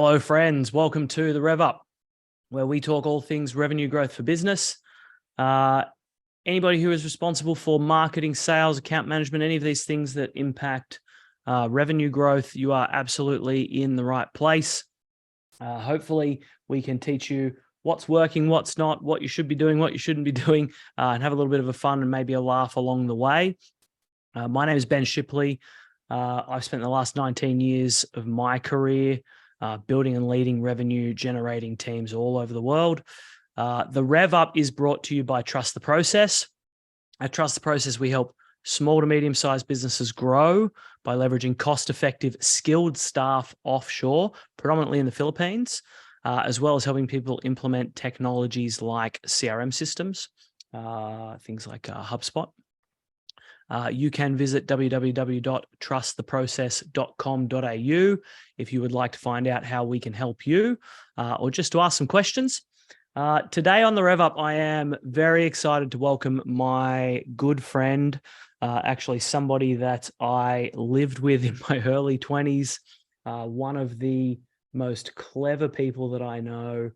Hello, friends. Welcome to the Rev Up, where we talk all things revenue growth for business. Anybody who is responsible for marketing, sales, account management, any of these things that impact revenue growth, you are absolutely in the right place. Hopefully, we can teach you what's working, what's not, what you should be doing, what you shouldn't be doing, and have a little bit of a fun and maybe a laugh along the way. My name is Ben Shipley. I've spent the last 19 years of my career building and leading revenue generating teams all over the world. The Rev Up is brought to you by Trust the Process. At Trust the Process, we help small to medium-sized businesses grow by leveraging cost-effective, skilled staff offshore, predominantly in the Philippines, as well as helping people implement technologies like CRM systems, things like HubSpot. You can visit www.trusttheprocess.com.au if you would like to find out how we can help you or just to ask some questions. Today on the Rev Up, I am very excited to welcome my good friend, actually somebody that I lived with in my early 20s, one of the most clever people that I know,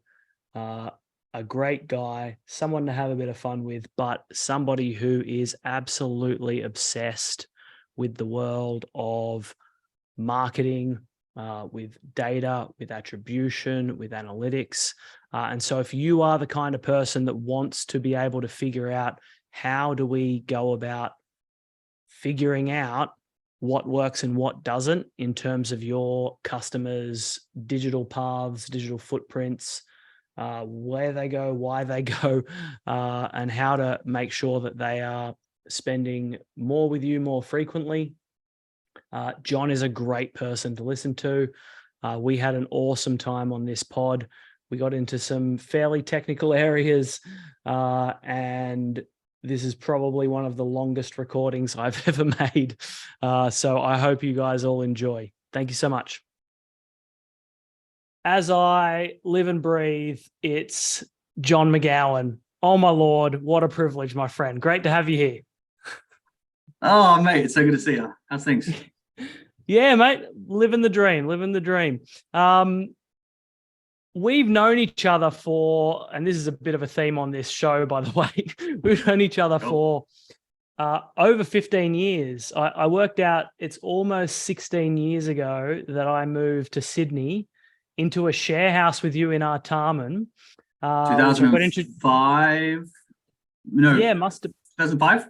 a great guy, someone to have a bit of fun with, but somebody who is absolutely obsessed with the world of marketing, with data, with attribution, with analytics. And so if you are the kind of person that wants to be able to figure out how do we go about figuring out what works and what doesn't in terms of your customers' digital paths, digital footprints, where they go, why they go, and how to make sure that they are spending more with you more frequently. John is a great person to listen to. We had an awesome time on this pod. We got into some fairly technical areas, and this is probably one of the longest recordings I've ever made. So I hope you guys all enjoy. Thank you so much. As I live and breathe, it's John McGowan. Oh, my Lord, what a privilege, my friend. Great to have you here. Oh, mate, it's so good to see you. How's things? Yeah, mate, living the dream. We've known each other for, and this is a bit of a theme on this show, by the way, we've known each other for over 15 years. I worked out it's almost 16 years ago that I moved to Sydney into a share house with you in Artarmon. 2005? No. Yeah, must have. 2005?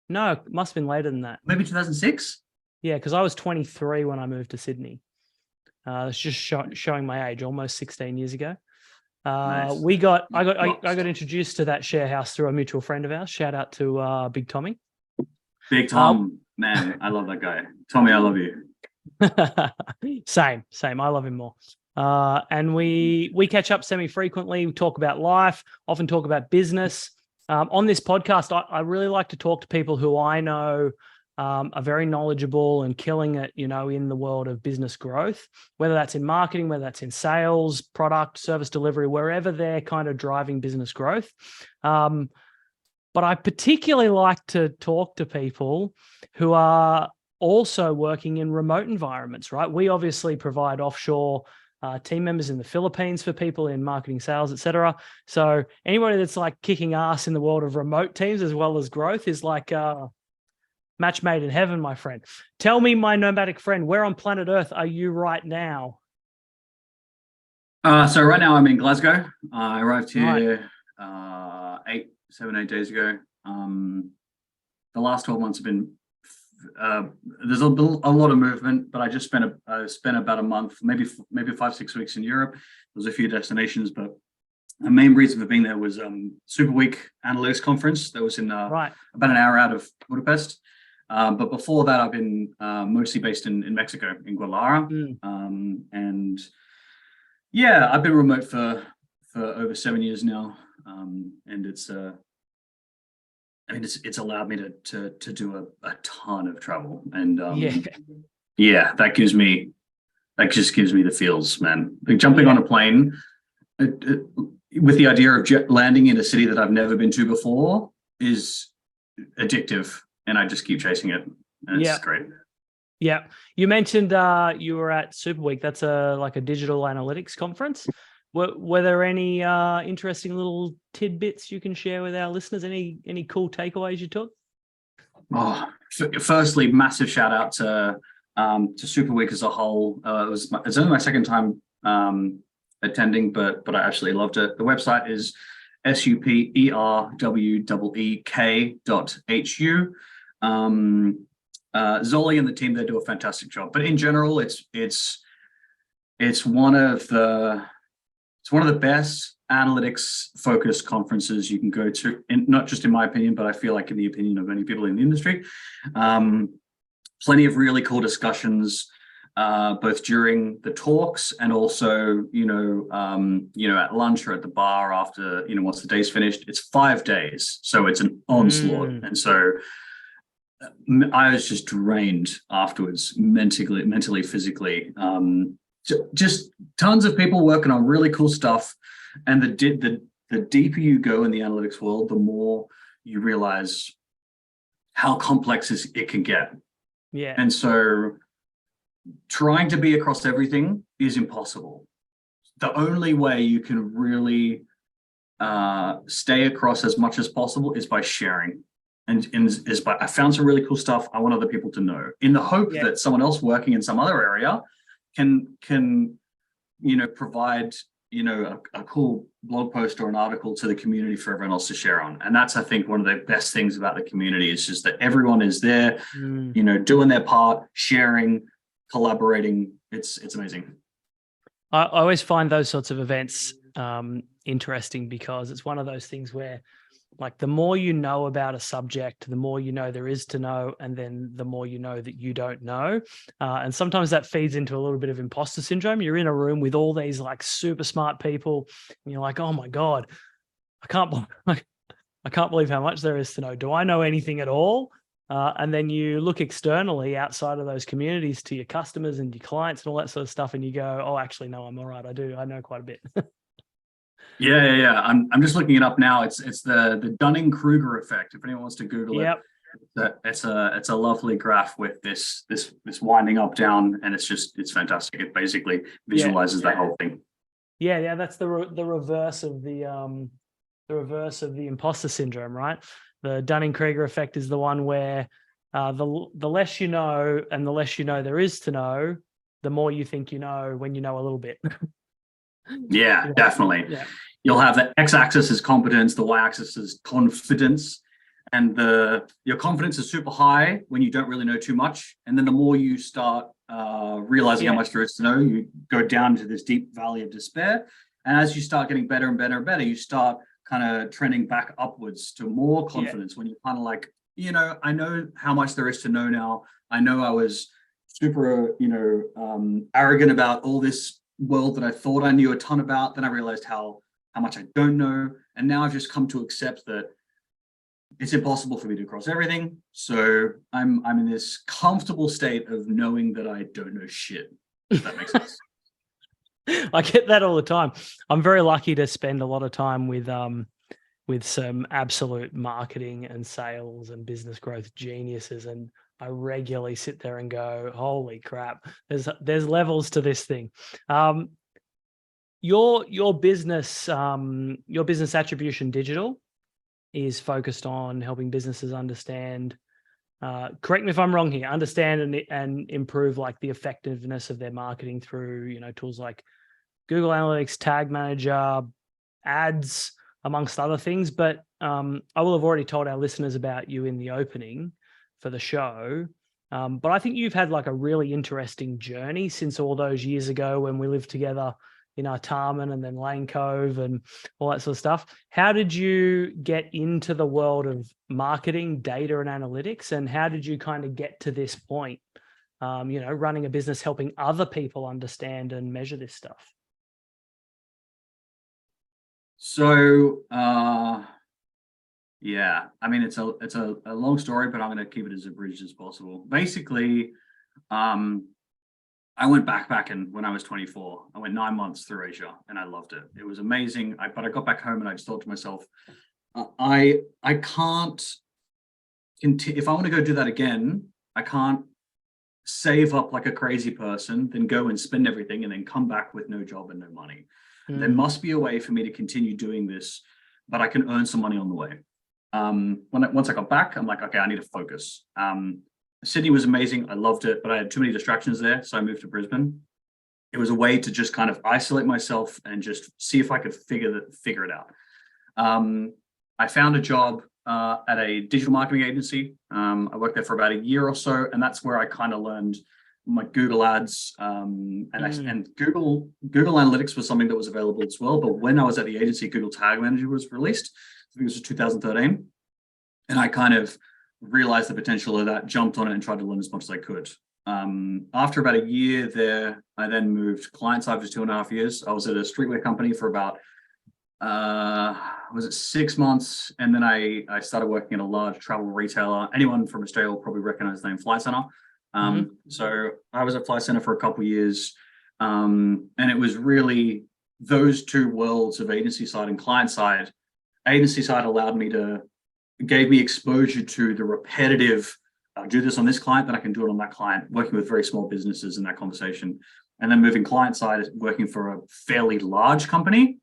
No, it must have been later than that. Maybe 2006? Yeah, because I was 23 when I moved to Sydney. It's just showing my age, almost 16 years ago. Nice. I got introduced to that share house through a mutual friend of ours. Shout out to Big Tommy. Big Tom, man, I love that guy. Tommy, I love you. Same. I love him more. And we catch up semi-frequently. We talk about life, often talk about business. On this podcast, I really like to talk to people who I know are very knowledgeable and killing it, in the world of business growth, whether that's in marketing, whether that's in sales, product, service delivery, wherever they're kind of driving business growth. But I particularly like to talk to people who are also working in remote environments, right? We obviously provide offshore team members in the Philippines for people in marketing, sales, etc. So anybody that's like kicking ass in the world of remote teams as well as growth is like match made in heaven, my friend. Tell me, my nomadic friend, where on planet Earth are you right now? So right now I'm in Glasgow. I arrived here 8 days ago. The last 12 months have been there's a lot of movement, but I just spent about a month, maybe 5-6 weeks in Europe. There's a few destinations, but the main reason for being there was Super Week Analytics Conference that was in about an hour out of Budapest. But before that, I've been mostly based in Mexico, in Guadalajara. And yeah, I've been remote for over 7 years now, and it's allowed me to do a ton of travel, and that just gives me the feels, man. Like jumping on a plane with the idea of landing in a city that I've never been to before is addictive, and I just keep chasing it, and it's great. Yeah. You mentioned you were at Super Week. That's like a digital analytics conference. Were there any interesting little tidbits you can share with our listeners? Any cool takeaways you took? Oh, firstly, massive shout out to Super Week as a whole. It's only my second time attending, but I actually loved it. The website is superwweek.hu. Zoli and the team, they do a fantastic job. But in general, it's one of the best analytics focused conferences you can go to, not just in my opinion, but I feel like in the opinion of many people in the industry. Plenty of really cool discussions, both during the talks and also, at lunch or at the bar after, once the day's finished. It's 5 days, so it's an onslaught. And so I was just drained afterwards, mentally, physically. Just tons of people working on really cool stuff. And the deeper you go in the analytics world, the more you realize how complex it can get. Yeah. And so trying to be across everything is impossible. The only way you can really stay across as much as possible is by sharing. And is by, I found some really cool stuff I want other people to know, in the hope that someone else working in some other area can provide a cool blog post or an article to the community for everyone else to share on. And that's, I think, one of the best things about the community is just that everyone is there, doing their part, sharing, collaborating. It's amazing. I always find those sorts of events interesting, because it's one of those things where, like, the more you know about a subject, the more you know there is to know, and then the more you know that you don't know. And sometimes that feeds into a little bit of imposter syndrome. You're in a room with all these like super smart people, and you're like, oh my God, I can't believe how much there is to know. Do I know anything at all? And then you look externally outside of those communities to your customers and your clients and all that sort of stuff, and you go, oh, actually, no, I'm all right. I know quite a bit. Yeah. I'm just looking it up now. It's the Dunning-Kruger effect. If anyone wants to Google it, it's a lovely graph with this winding up down, and it's fantastic. It basically visualizes the whole thing. Yeah. That's the reverse of the imposter syndrome, right? The Dunning-Kruger effect is the one where the less you know and the less you know there is to know, the more you think you know when you know a little bit. Yeah, definitely. Yeah. You'll have the x-axis is competence, the y-axis is confidence, and your confidence is super high when you don't really know too much. And then the more you start realizing how much there is to know, you go down into this deep valley of despair. And as you start getting better and better and better, you start kind of trending back upwards to more confidence when you're kind of like, I know how much there is to know now. I know I was super, arrogant about all this world that I thought I knew a ton about. Then I realized how much I don't know. And now I've just come to accept that it's impossible for me to cross everything. So I'm in this comfortable state of knowing that I don't know shit, if that makes sense. I get that all the time. I'm very lucky to spend a lot of time with some absolute marketing and sales and business growth geniuses, and I regularly sit there and go, holy crap, there's levels to this thing. Your business Attribution Digital is focused on helping businesses understand, correct me if I'm wrong here, understand and improve like the effectiveness of their marketing through, tools like Google Analytics, Tag Manager, ads, amongst other things. But I will have already told our listeners about you in the opening for the show. But I think you've had like a really interesting journey since all those years ago when we lived together in Artarmon and then Lane Cove and all that sort of stuff. How did you get into the world of marketing, data and analytics? And how did you kind of get to this point, running a business, helping other people understand and measure this stuff? So, yeah, I mean, it's a long story, but I'm going to keep it as abridged as possible. Basically, I went backpacking when I was 24. I went 9 months through Asia and I loved it. It was amazing. But I got back home and I just thought to myself, I can't continue. If I want to go do that again, I can't save up like a crazy person, then go and spend everything and then come back with no job and no money. There must be a way for me to continue doing this, but I can earn some money on the way. Once I got back, I'm like, okay, I need to focus. Sydney was amazing. I loved it, but I had too many distractions there. So I moved to Brisbane. It was a way to just kind of isolate myself and just see if I could figure it out. I found a job at a digital marketing agency. I worked there for about a year or so, and that's where I kind of learned my Google ads. And Google Analytics was something that was available as well. But when I was at the agency, Google Tag Manager was released. I think it was 2013. And I kind of realized the potential of that, jumped on it and tried to learn as much as I could. After about a year there, I then moved client side for 2.5 years. I was at a streetwear company for about, was it 6 months? And then I started working at a large travel retailer. Anyone from Australia will probably recognize the name Flight Centre. So I was at Flight Centre for a couple of years. And it was really those two worlds of agency side and client side. Agency side gave me exposure to the repetitive, I'll do this on this client, then I can do it on that client, working with very small businesses in that conversation. And then moving client side, working for a fairly large company,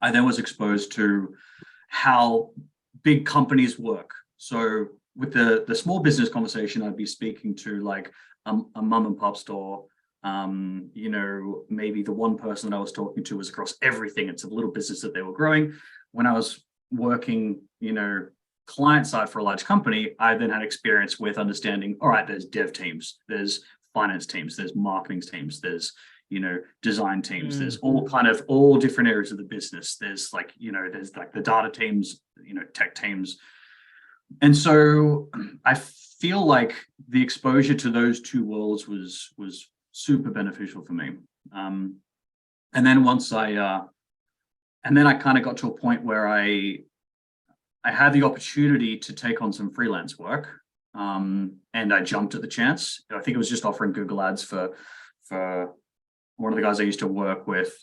I then was exposed to how big companies work. So with the small business conversation, I'd be speaking to like a mum and pop store. Maybe the one person that I was talking to was across everything. It's a little business that they were growing. When I was working, client side for a large company, I then had experience with understanding, all right, there's dev teams, there's finance teams, there's marketing teams, there's, design teams, there's all different areas of the business. There's there's like the data teams, tech teams. And so I feel like the exposure to those two worlds was super beneficial for me. And then I kind of got to a point where I had the opportunity to take on some freelance work, and I jumped at the chance. I think it was just offering Google Ads for one of the guys I used to work with.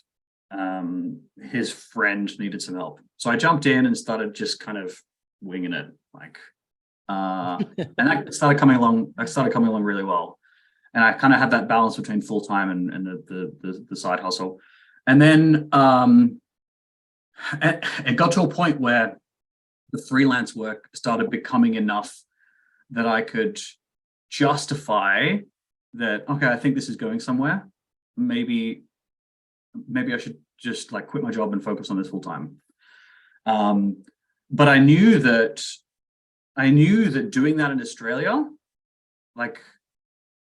His friend needed some help, so I jumped in and started just kind of winging it, and that started coming along. I started coming along really well, and I kind of had that balance between full time and the side hustle, and then it got to a point where the freelance work started becoming enough that I could justify that, okay, I think this is going somewhere. Maybe I should just quit my job and focus on this full time. But I knew that doing that in Australia,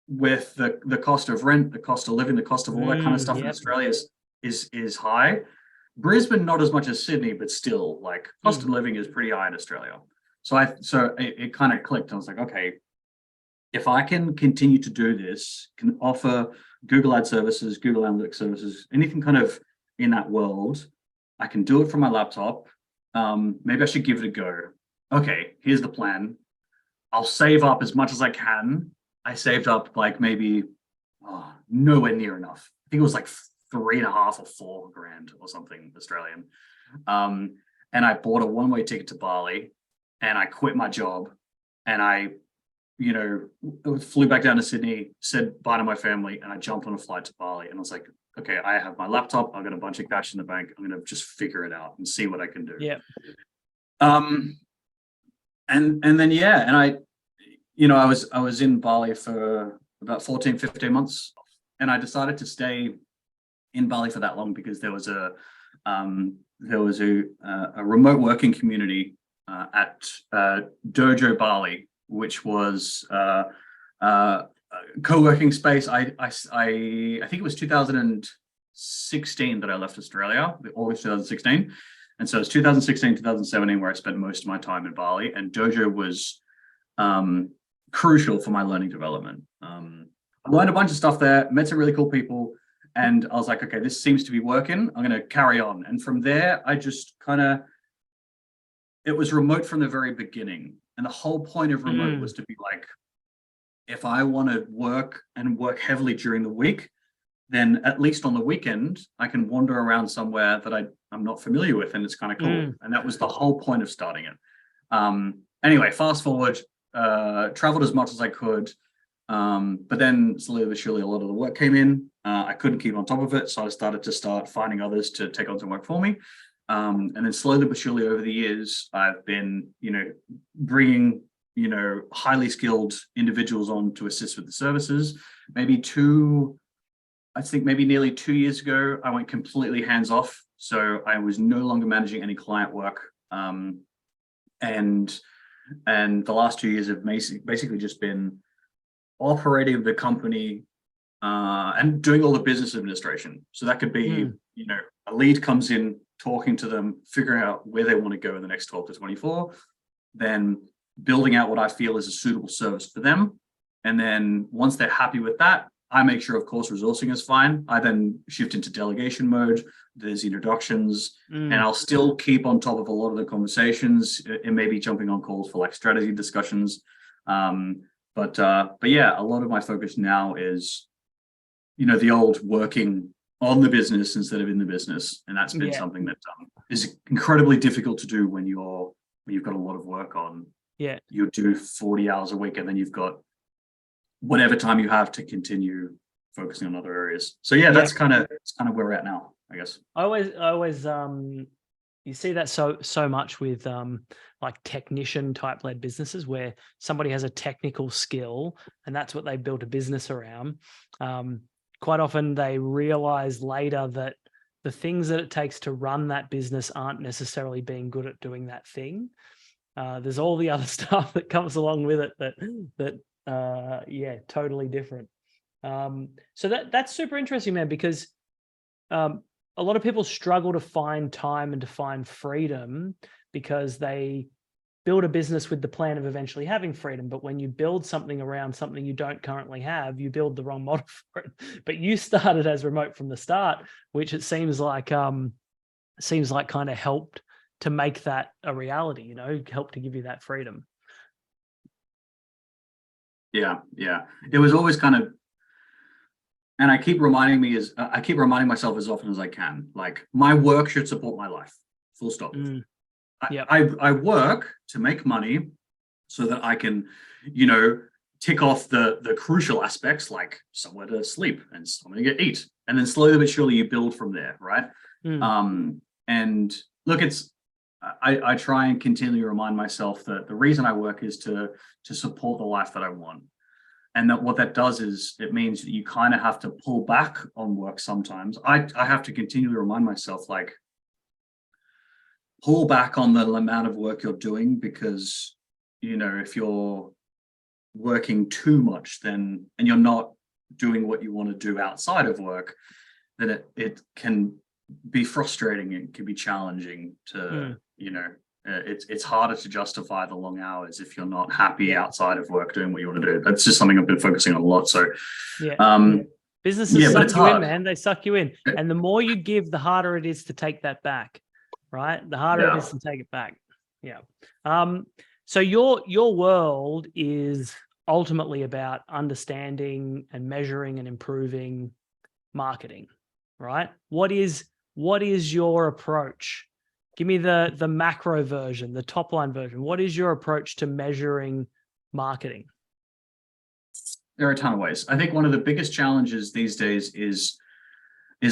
with the cost of rent, the cost of living, the cost of all that kind of stuff in Australia is high. Brisbane, not as much as Sydney, but still, cost of living is pretty high in Australia. So it kind of clicked. I was like, okay, if I can continue to do this, can offer Google Ad services, Google Analytics services, anything kind of in that world, I can do it from my laptop. Maybe I should give it a go. Okay, here's the plan. I'll save up as much as I can. I saved up maybe nowhere near enough. I think it was 3.5 or 4 grand or something Australian. And I bought a one-way ticket to Bali, and I quit my job, and I flew back down to Sydney, said bye to my family, and I jumped on a flight to Bali. And I was like, okay, I have my laptop, I've got a bunch of cash in the bank, I'm gonna just figure it out and see what I can do. Yeah. And then I was in Bali for about 14, 15 months, and I decided to stay in Bali for that long because there was a remote working community at Dojo Bali, which was a co-working space. I think it was 2016 that I left Australia, August 2016. And so it's 2016, 2017 where I spent most of my time in Bali, and Dojo was crucial for my learning development. I learned a bunch of stuff there, met some really cool people, and I was like, okay, this seems to be working. I'm going to carry on. And from there, I just it was remote from the very beginning. And the whole point of remote was to be if I want to work heavily during the week, then at least on the weekend, I can wander around somewhere that I'm not familiar with, and it's kind of cool. And that was the whole point of starting it. Anyway, fast forward, traveled as much as I could. But then slowly but surely, a lot of the work came in. I couldn't keep on top of it, so I started to finding others to take on some work for me. And then slowly but surely over the years, I've been, bringing, highly skilled individuals on to assist with the services. I think maybe nearly 2 years ago, I went completely hands off. So I was no longer managing any client work. And the last 2 years have basically just been operating the company and doing all the business administration. So that could be, a lead comes in, talking to them, figuring out where they want to go in the next 12 to 24, then building out what I feel is a suitable service for them. And then once they're happy with that, I make sure, of course, resourcing is fine. I then shift into delegation mode. There's introductions, and I'll still keep on top of a lot of the conversations and maybe jumping on calls for like strategy discussions. But yeah, a lot of my focus now is, the old working on the business instead of in the business, and that's been something that is incredibly difficult to do when you've got a lot of work on. Yeah, you do 40 hours a week, and then you've got whatever time you have to continue focusing on other areas. So yeah, that's kind of where we're at now, I guess. I always you see that so much with like technician type led businesses where somebody has a technical skill and that's what they built a business around. Quite often they realize later that the things that it takes to run that business aren't necessarily being good at doing that thing. There's all the other stuff that comes along with it that totally different. So that's super interesting, man, because a lot of people struggle to find time and to find freedom because they build a business with the plan of eventually having freedom. But when you build something around something you don't currently have, you build the wrong model for it. But you started as remote from the start, which it seems like kind of helped to make that a reality, helped to give you that freedom. Yeah. It was always kind of, and I keep reminding myself as often as I can, like my work should support my life, full stop. I work to make money so that I can, tick off the crucial aspects like somewhere to sleep and somewhere to eat. And then slowly but surely you build from there, right? And look, I try and continually remind myself that the reason I work is to support the life that I want. And that what that does is it means that you kind of have to pull back on work sometimes. I have to continually remind myself, like, pull back on the amount of work you're doing, because, if you're working too much and you're not doing what you want to do outside of work, then it can be frustrating. It can be challenging to, it's harder to justify the long hours if you're not happy outside of work doing what you want to do. That's just something I've been focusing on a lot. So businesses suck you in, man. They suck you in. And the more you give, the harder it is to take that back, right? The harder it is to take it back. Yeah. So your world is ultimately about understanding and measuring and improving marketing, right? What is your approach? Give me the macro version, the top line version. What is your approach to measuring marketing? There are a ton of ways. I think one of the biggest challenges these days is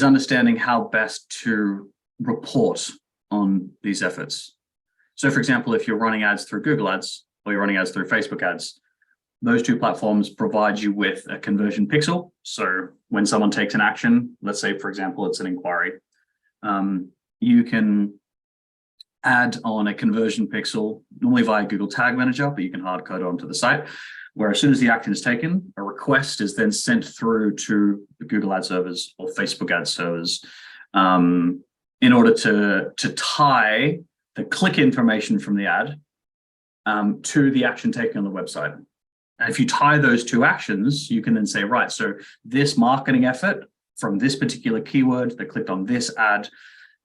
understanding how best to report on these efforts. So for example, if you're running ads through Google Ads or you're running ads through Facebook ads, those two platforms provide you with a conversion pixel. So when someone takes an action, let's say, for example, it's an inquiry, you can add on a conversion pixel, normally via Google Tag Manager, but you can hard code it onto the site, where as soon as the action is taken, a request is then sent through to the Google Ad servers or Facebook ad servers in order to tie the click information from the ad to the action taken on the website. And if you tie those two actions, you can then say, right, so this marketing effort from this particular keyword that clicked on this ad,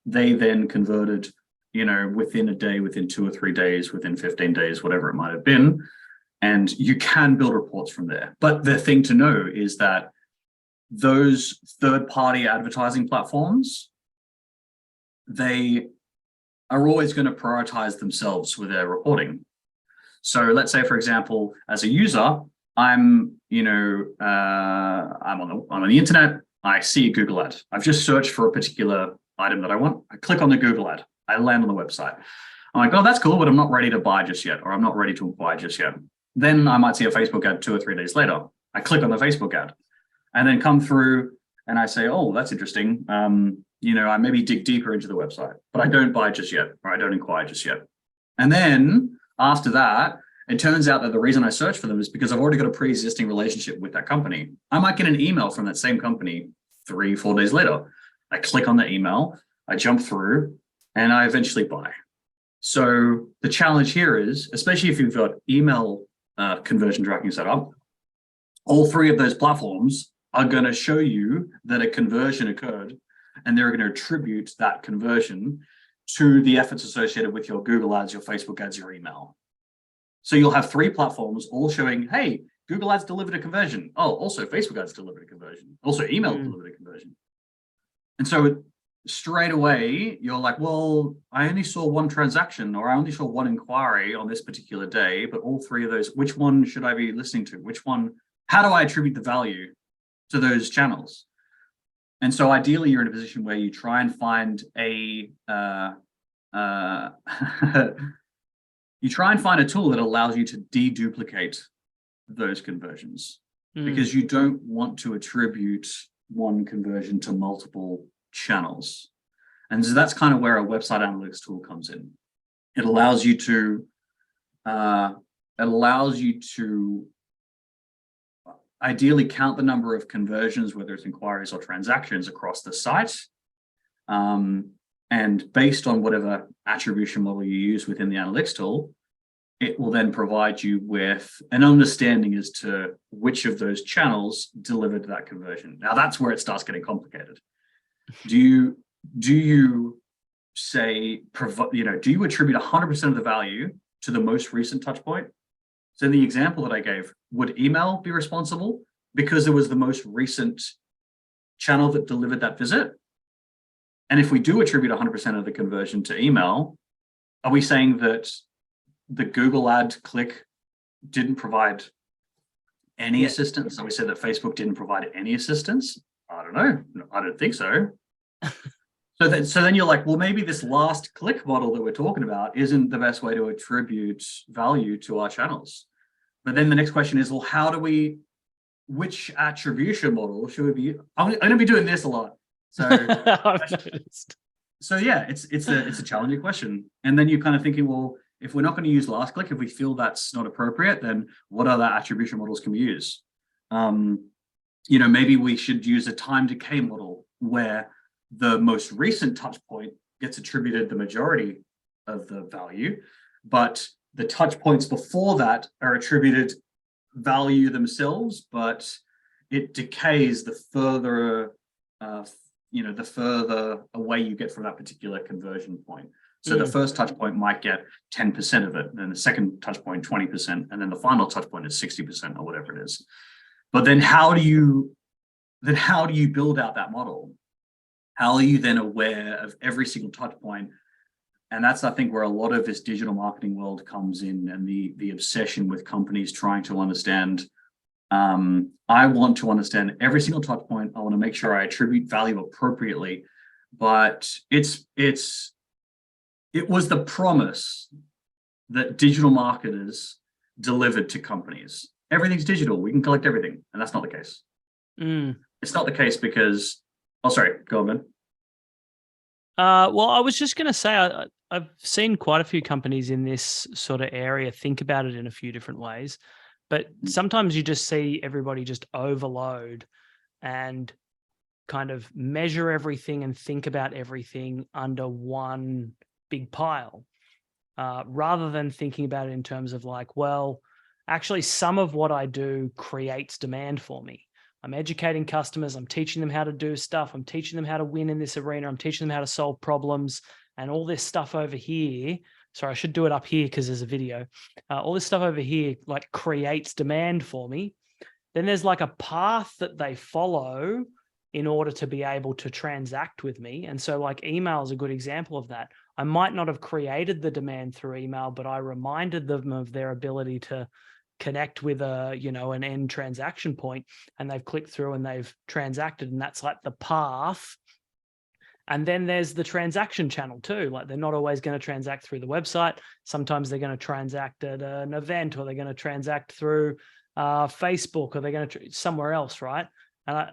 they then converted, within a day, within 2 or 3 days, within 15 days, whatever it might have been. And you can build reports from there. But the thing to know is that those third-party advertising platforms, they are always going to prioritize themselves with their reporting. So let's say, for example, as a user, I'm on the internet. I see a Google ad. I've just searched for a particular item that I want. I click on the Google ad. I land on the website. I'm like, oh, that's cool, but I'm not ready to buy just yet, or I'm not ready to acquire just yet. Then I might see a Facebook ad 2 or 3 days later. I click on the Facebook ad and then come through and I say, oh, that's interesting. I maybe dig deeper into the website, but I don't buy just yet, or I don't inquire just yet. And then after that, it turns out that the reason I search for them is because I've already got a pre-existing relationship with that company. I might get an email from that same company 3, 4 days later. I click on the email, I jump through, and I eventually buy. So the challenge here is, especially if you've got email conversion tracking set up, all 3 of those platforms are going to show you that a conversion occurred, and they're going to attribute that conversion to the efforts associated with your Google ads, your Facebook ads, your email. So you'll have 3 platforms all showing, hey, Google ads delivered a conversion. Oh, also Facebook ads delivered a conversion. Also email delivered a conversion. And so straight away, you're like, well, I only saw 1 transaction, or I only saw 1 inquiry on this particular day, but all 3 of those, which one should I be listening to? Which one, how do I attribute the value to those channels? And so ideally, you're in a position where you try and find a tool that allows you to deduplicate those conversions, because you don't want to attribute 1 conversion to multiple channels. And so that's kind of where a website analytics tool comes in. It allows you to ideally count the number of conversions, whether it's inquiries or transactions, across the site. And based on whatever attribution model you use within the analytics tool, it will then provide you with an understanding as to which of those channels delivered that conversion. Now that's where it starts getting complicated. Do you say, do you attribute 100% of the value to the most recent touch point? So in the example that I gave, would email be responsible because it was the most recent channel that delivered that visit? And if we do attribute 100% of the conversion to email, are we saying that the Google ad click didn't provide any assistance? Are we saying that Facebook didn't provide any assistance? I don't know. I don't think so. So then you're like, well, maybe this last click model that we're talking about isn't the best way to attribute value to our channels. But then the next question is, well, which attribution model should we be? I'm going to be doing this a lot. So I've noticed. So yeah, it's a challenging question. And then you're kind of thinking, well, if we're not going to use last click, if we feel that's not appropriate, then what other attribution models can we use? Maybe we should use a time decay model where the most recent touch point gets attributed the majority of the value, but the touch points before that are attributed value themselves, but it decays the further away you get from that particular conversion point. So the first touch point might get 10% of it, and then the second touch point 20%, and then the final touch point is 60% or whatever it is. But then how do you build out that model? How are you then aware of every single touch point? And that's, I think, where a lot of this digital marketing world comes in, and the obsession with companies trying to understand. I want to understand every single touch point. I want to make sure I attribute value appropriately. But it was the promise that digital marketers delivered to companies. Everything's digital. We can collect everything. And that's not the case. It's not the case because... Oh, sorry. Go on, Ben. Well, I was just going to say, I've seen quite a few companies in this sort of area think about it in a few different ways. But sometimes you just see everybody just overload and kind of measure everything and think about everything under one big pile, rather than thinking about it in terms of like, well, actually some of what I do creates demand for me. I'm educating customers. I'm teaching them how to do stuff. I'm teaching them how to win in this arena. I'm teaching them how to solve problems, and all this stuff over here. Sorry, I should do it up here because there's a video. All this stuff over here like creates demand for me. Then there's like a path that they follow in order to be able to transact with me. And so like email is a good example of that. I might not have created the demand through email, but I reminded them of their ability to connect with an end transaction point, and they've clicked through and they've transacted, and that's like the path. And then there's the transaction channel too. Like, they're not always going to transact through the website. Sometimes they're going to transact at an event, or they're going to transact through Facebook, or they're going to somewhere else, right? And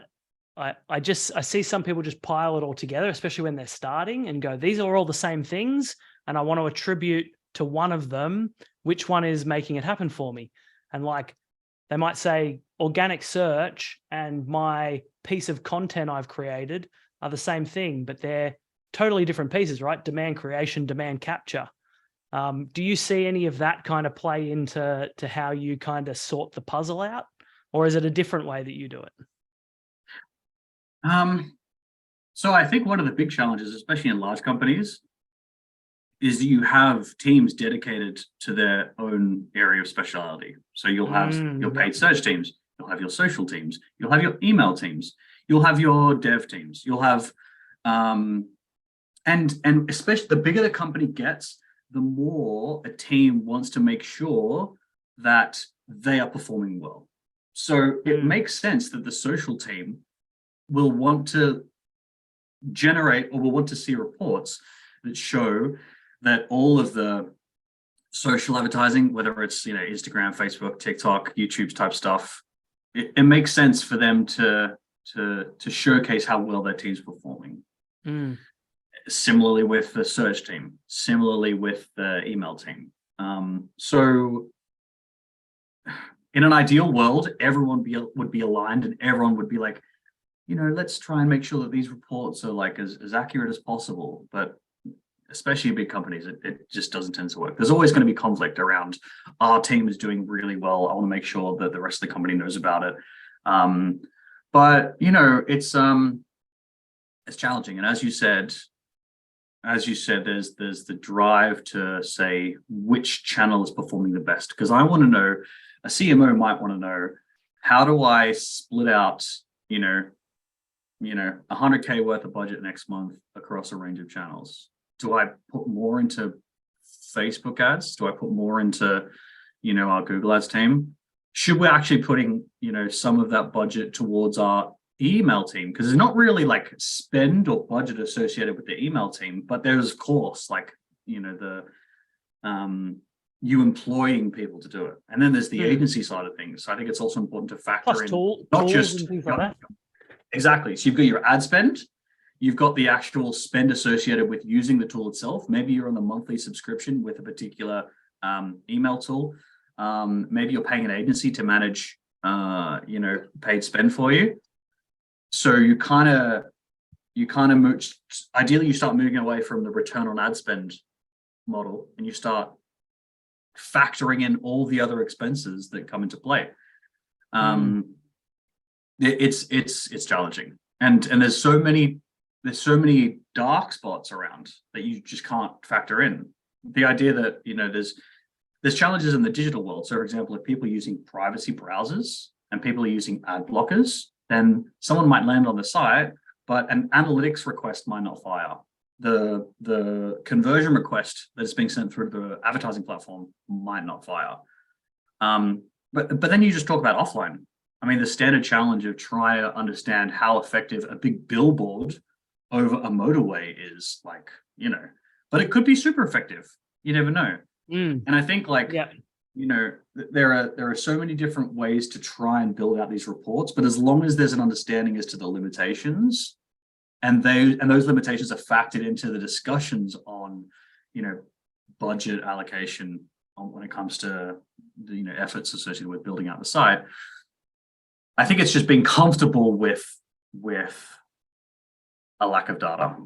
I see some people just pile it all together, especially when they're starting, and go, these are all the same things, and I want to attribute to one of them which one is making it happen for me. And like, they might say organic search and my piece of content I've created are the same thing, but they're totally different pieces, right? Demand creation, demand capture. Do you see any of that kind of play into how you kind of sort the puzzle out, or is it a different way that you do it? So I think one of the big challenges, especially in large companies, is that you have teams dedicated to their own area of speciality. So you'll have your paid search teams, you'll have your social teams, you'll have your email teams, you'll have your dev teams, you'll have, and especially the bigger the company gets, the more a team wants to make sure that they are performing well. So it makes sense that the social team will want to generate, or will want to see reports that show that all of the social advertising, whether it's Instagram, Facebook, TikTok, YouTube type stuff, it makes sense for them to showcase how well their team's performing. Similarly with the search team, similarly with the email team. So in an ideal world, everyone would be aligned, and everyone would be like, let's try and make sure that these reports are like as accurate as possible. But especially in big companies, it just doesn't tend to work. There's always going to be conflict around, our team is doing really well, I want to make sure that the rest of the company knows about it. But it's challenging. And as you said, there's the drive to say which channel is performing the best. Because I want to know, a CMO might want to know, how do I split out, 100K worth of budget next month across a range of channels? Do I put more into Facebook ads? Do I put more into, our Google ads team? Should we actually putting, some of that budget towards our email team? Because there's not really like spend or budget associated with the email team, but there's of course like, you employing people to do it. And then there's the agency side of things. So I think it's also important to factor in not just and things like that. Exactly. So you've got your ad spend, you've got the actual spend associated with using the tool itself. Maybe you're on a monthly subscription with a particular email tool. Maybe you're paying an agency to manage, paid spend for you. So you kind of move. Ideally, you start moving away from the return on ad spend model, and you start factoring in all the other expenses that come into play. It's challenging, and there's so many dark spots around that you just can't factor in. The idea that there's challenges in the digital world. So for example, if people are using privacy browsers and people are using ad blockers, then someone might land on the site, but an analytics request might not fire. The conversion request that's being sent through the advertising platform might not fire. But then you just talk about offline. I mean, the standard challenge of trying to understand how effective a big billboard over a motorway is, like, but it could be super effective. You never know. And I think there are so many different ways to try and build out these reports, but as long as there's an understanding as to the limitations, and those limitations are factored into the discussions on, budget allocation when it comes to the efforts associated with building out the site, I think it's just being comfortable with a lack of data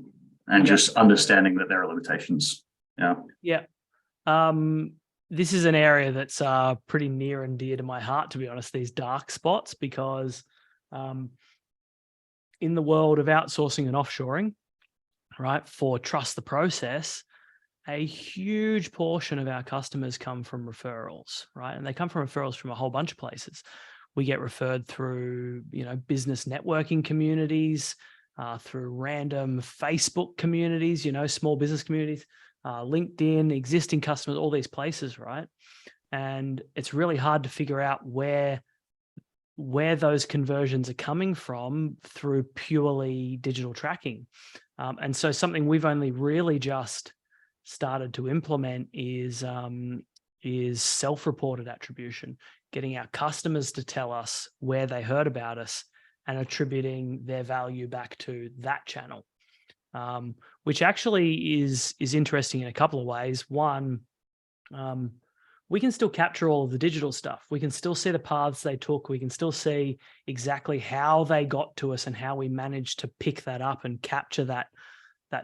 and just understanding that there are limitations. This is an area that's pretty near and dear to my heart, to be honest, these dark spots, because in the world of outsourcing and offshoring, right, for trust the process, a huge portion of our customers come from referrals, right? And they come from referrals from a whole bunch of places. We get referred through, business networking communities, through random Facebook communities, small business communities, LinkedIn, existing customers, all these places, right? and it's really hard to figure out where those conversions are coming from through purely digital tracking. And so something we've only really just started to implement is self-reported attribution, getting our customers to tell us where they heard about us and attributing their value back to that channel, which actually is interesting in a couple of ways. One, we can still capture all of the digital stuff. We can still see the paths they took. We can still see exactly how they got to us and how we managed to pick that up and capture that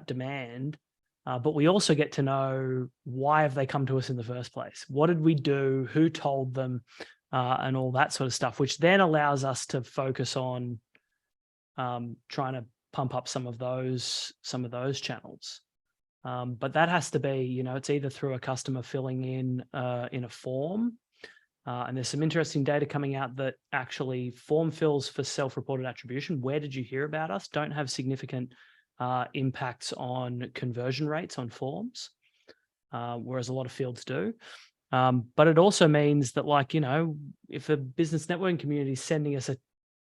demand. But we also get to know, why have they come to us in the first place? What did we do? Who told them? And all that sort of stuff, which then allows us to focus on trying to pump up some of those channels. But that has to be, it's either through a customer filling in a form. And there's some interesting data coming out that actually form fills for self-reported attribution, where did you hear about us, don't have significant impacts on conversion rates on forms, whereas a lot of fields do. But it also means that, if a business networking community is sending us a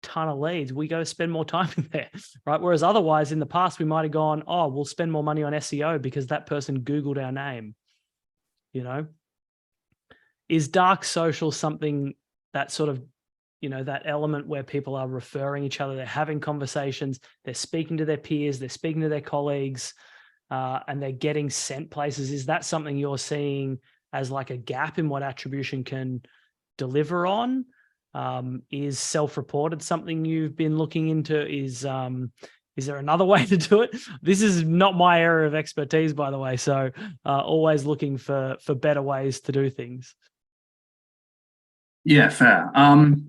ton of leads, we go spend more time in there, right? Whereas otherwise in the past, we might have gone, oh, we'll spend more money on SEO because that person Googled our name. Is dark social something that sort of, that element where people are referring each other, they're having conversations, they're speaking to their peers, they're speaking to their colleagues, and they're getting sent places? Is that something you're seeing as like a gap in what attribution can deliver on? Is self-reported something you've been looking into? Is there another way to do it? This is not my area of expertise, by the way. So always looking for better ways to do things. Yeah, fair.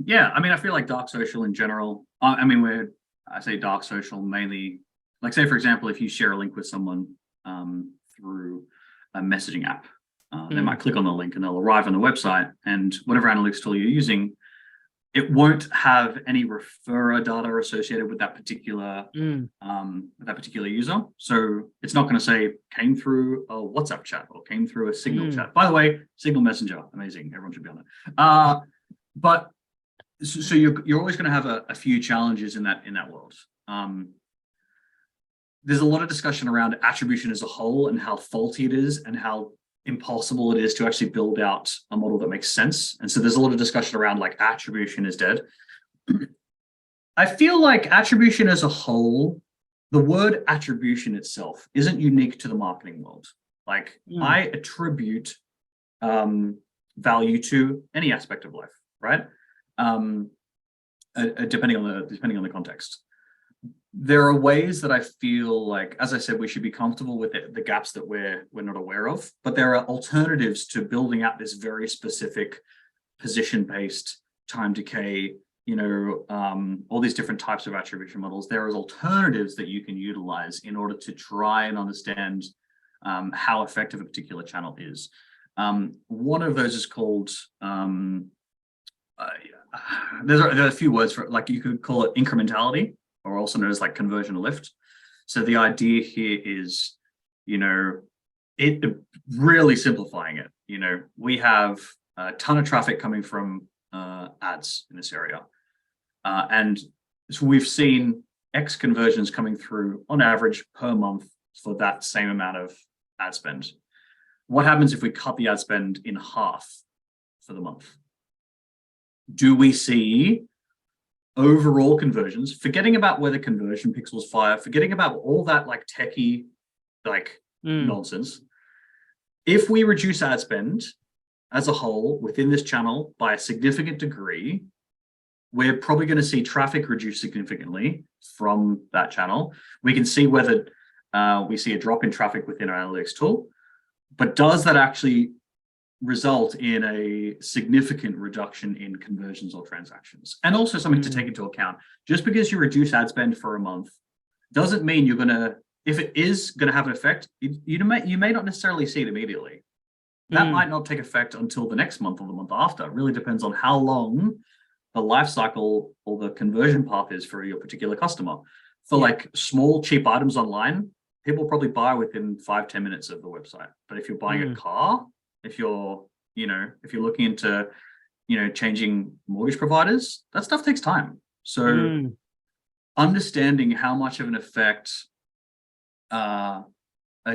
Yeah, I feel like dark social in general, I say dark social mainly, like say, for example, if you share a link with someone through a messaging app, they might click on the link and they'll arrive on the website, and whatever analytics tool you're using, it won't have any referrer data associated with that particular user. So it's not going to say came through a WhatsApp chat or came through a Signal chat. By the way, Signal Messenger, amazing. Everyone should be on it. But so you're always going to have a few challenges in that world. There's a lot of discussion around attribution as a whole and how faulty it is and how impossible it is to actually build out a model that makes sense. And so there's a lot of discussion around like attribution is dead. I feel like attribution as a whole, the word attribution itself isn't unique to the marketing world. Like I attribute value to any aspect of life, right? Depending on the context. There are ways that I feel like, as I said, we should be comfortable with the gaps that we're not aware of, but there are alternatives to building out this very specific position-based time decay, all these different types of attribution models. There is alternatives that you can utilize in order to try and understand how effective a particular channel is. One of those is called, there are a few words for it, like you could call it incrementality, or also known as like conversion lift. So the idea here is, it really simplifying it. We have a ton of traffic coming from ads in this area. And so we've seen X conversions coming through on average per month for that same amount of ad spend. What happens if we cut the ad spend in half for the month? Do we see overall conversions, forgetting about whether conversion pixels fire, forgetting about all that like techie nonsense? If we reduce ad spend as a whole within this channel by a significant degree, we're probably going to see traffic reduce significantly from that channel. We can see whether we see a drop in traffic within our analytics tool, but does that actually result in a significant reduction in conversions or transactions? And also something to take into account, just because you reduce ad spend for a month doesn't mean you're going to, if it is going to have an effect, you may not necessarily see it immediately. That might not take effect until the next month or the month after. It really depends on how long the life cycle or the conversion path is for your particular customer. For like small, cheap items online, people probably buy within 5-10 minutes of the website. But if you're buying a car, if you're if you're looking into, changing mortgage providers, that stuff takes time. So understanding how much of an effect a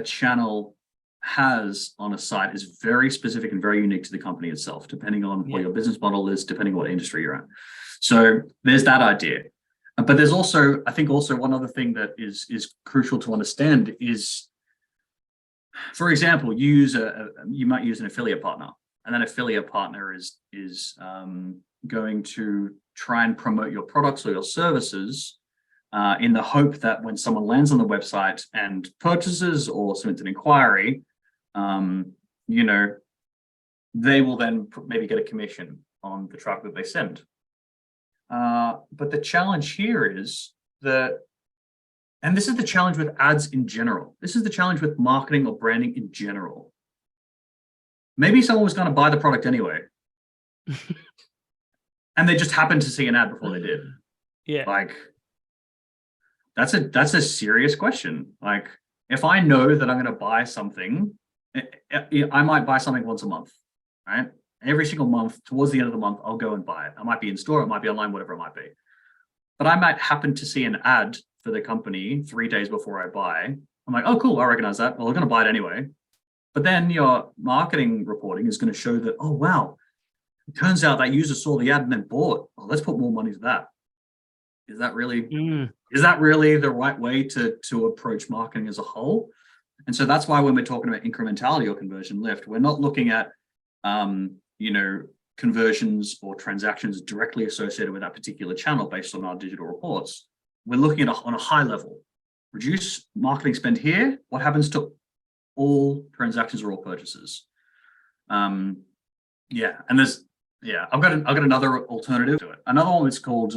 channel has on a site is very specific and very unique to the company itself, depending on what your business model is, depending on what industry you're in. So there's that idea. But there's also, I think also one other thing that is crucial to understand is, for example, you might use an affiliate partner, and that affiliate partner is going to try and promote your products or your services in the hope that when someone lands on the website and purchases or submits an inquiry, they will then maybe get a commission on the traffic that they send. But the challenge here is that, and this is the challenge with ads in general, this is the challenge with marketing or branding in general. Maybe someone was going to buy the product anyway, and they just happened to see an ad before they did. Yeah. Like, that's a serious question. Like, if I know that I'm going to buy something, I might buy something once a month, right? Every single month, towards the end of the month, I'll go and buy it. I might be in store, it might be online, whatever it might be. But I might happen to see an ad for the company 3 days before I buy. I'm like, oh, cool, I recognize that. Well, I'm going to buy it anyway. But then your marketing reporting is going to show that, oh, wow, it turns out that user saw the ad and then bought. Oh, let's put more money to that. Is that really the right way to approach marketing as a whole? And so that's why when we're talking about incrementality or conversion lift, we're not looking at conversions or transactions directly associated with that particular channel based on our digital reports. We're looking at on a high level. Reduce marketing spend here. What happens to all transactions or all purchases? And there's I've got another alternative to it. Another one is called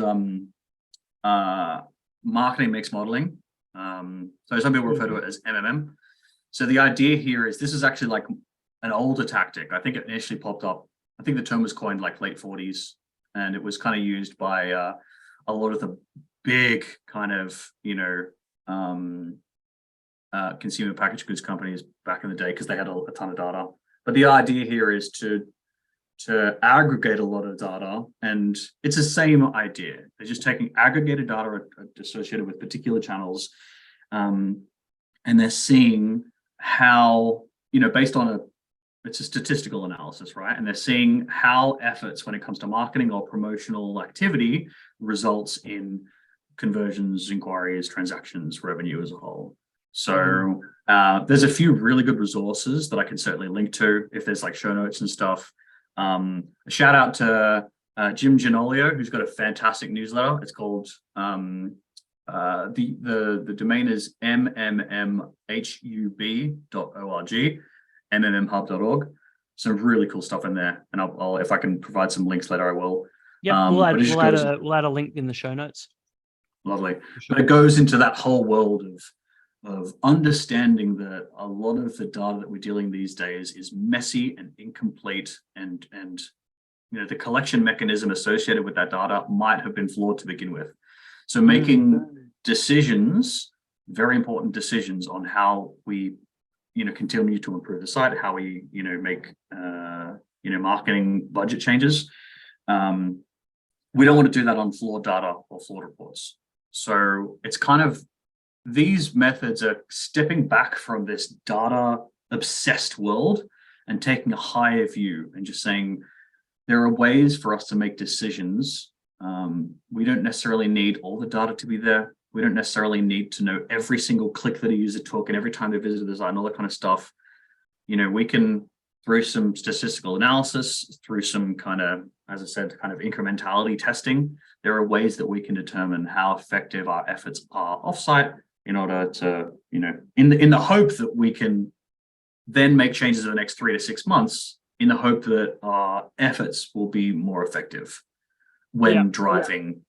marketing mix modeling. So some people refer to it as MMM. So the idea here is this is actually like an older tactic. I think it initially popped up. I think the term was coined like late 40s, and it was kind of used by a lot of the big kind of consumer packaged goods companies back in the day because they had a ton of data. But the idea here is to aggregate a lot of data, and it's the same idea. They're just taking aggregated data associated with particular channels, and they're seeing how, based on it's a statistical analysis, right? And they're seeing how efforts when it comes to marketing or promotional activity results in conversions, inquiries, transactions, revenue as a whole. So there's a few really good resources that I can certainly link to if there's like show notes and stuff. A shout out to Jim Genolio, who's got a fantastic newsletter. It's called the domain is mmmhub.org, mmmhub.org. Some really cool stuff in there, and I'll if I can provide some links later, I will. Yeah, we'll add a link in the show notes. Lovely. But it goes into that whole world of understanding that a lot of the data that we're dealing these days is messy and incomplete, and the collection mechanism associated with that data might have been flawed to begin with. So making decisions, very important decisions on how we continue to improve the site, how we make marketing budget changes. We don't want to do that on flawed data or flawed reports. So it's kind of, these methods are stepping back from this data obsessed world and taking a higher view and just saying there are ways for us to make decisions. We don't necessarily need all the data to be there. We don't necessarily need to know every single click that a user took and every time they visited the site and all that kind of stuff. We can, through some statistical analysis, through some kind of, as I said, kind of incrementality testing, there are ways that we can determine how effective our efforts are offsite in order to, in the hope that we can then make changes in the next 3 to 6 months, in the hope that our efforts will be more effective when driving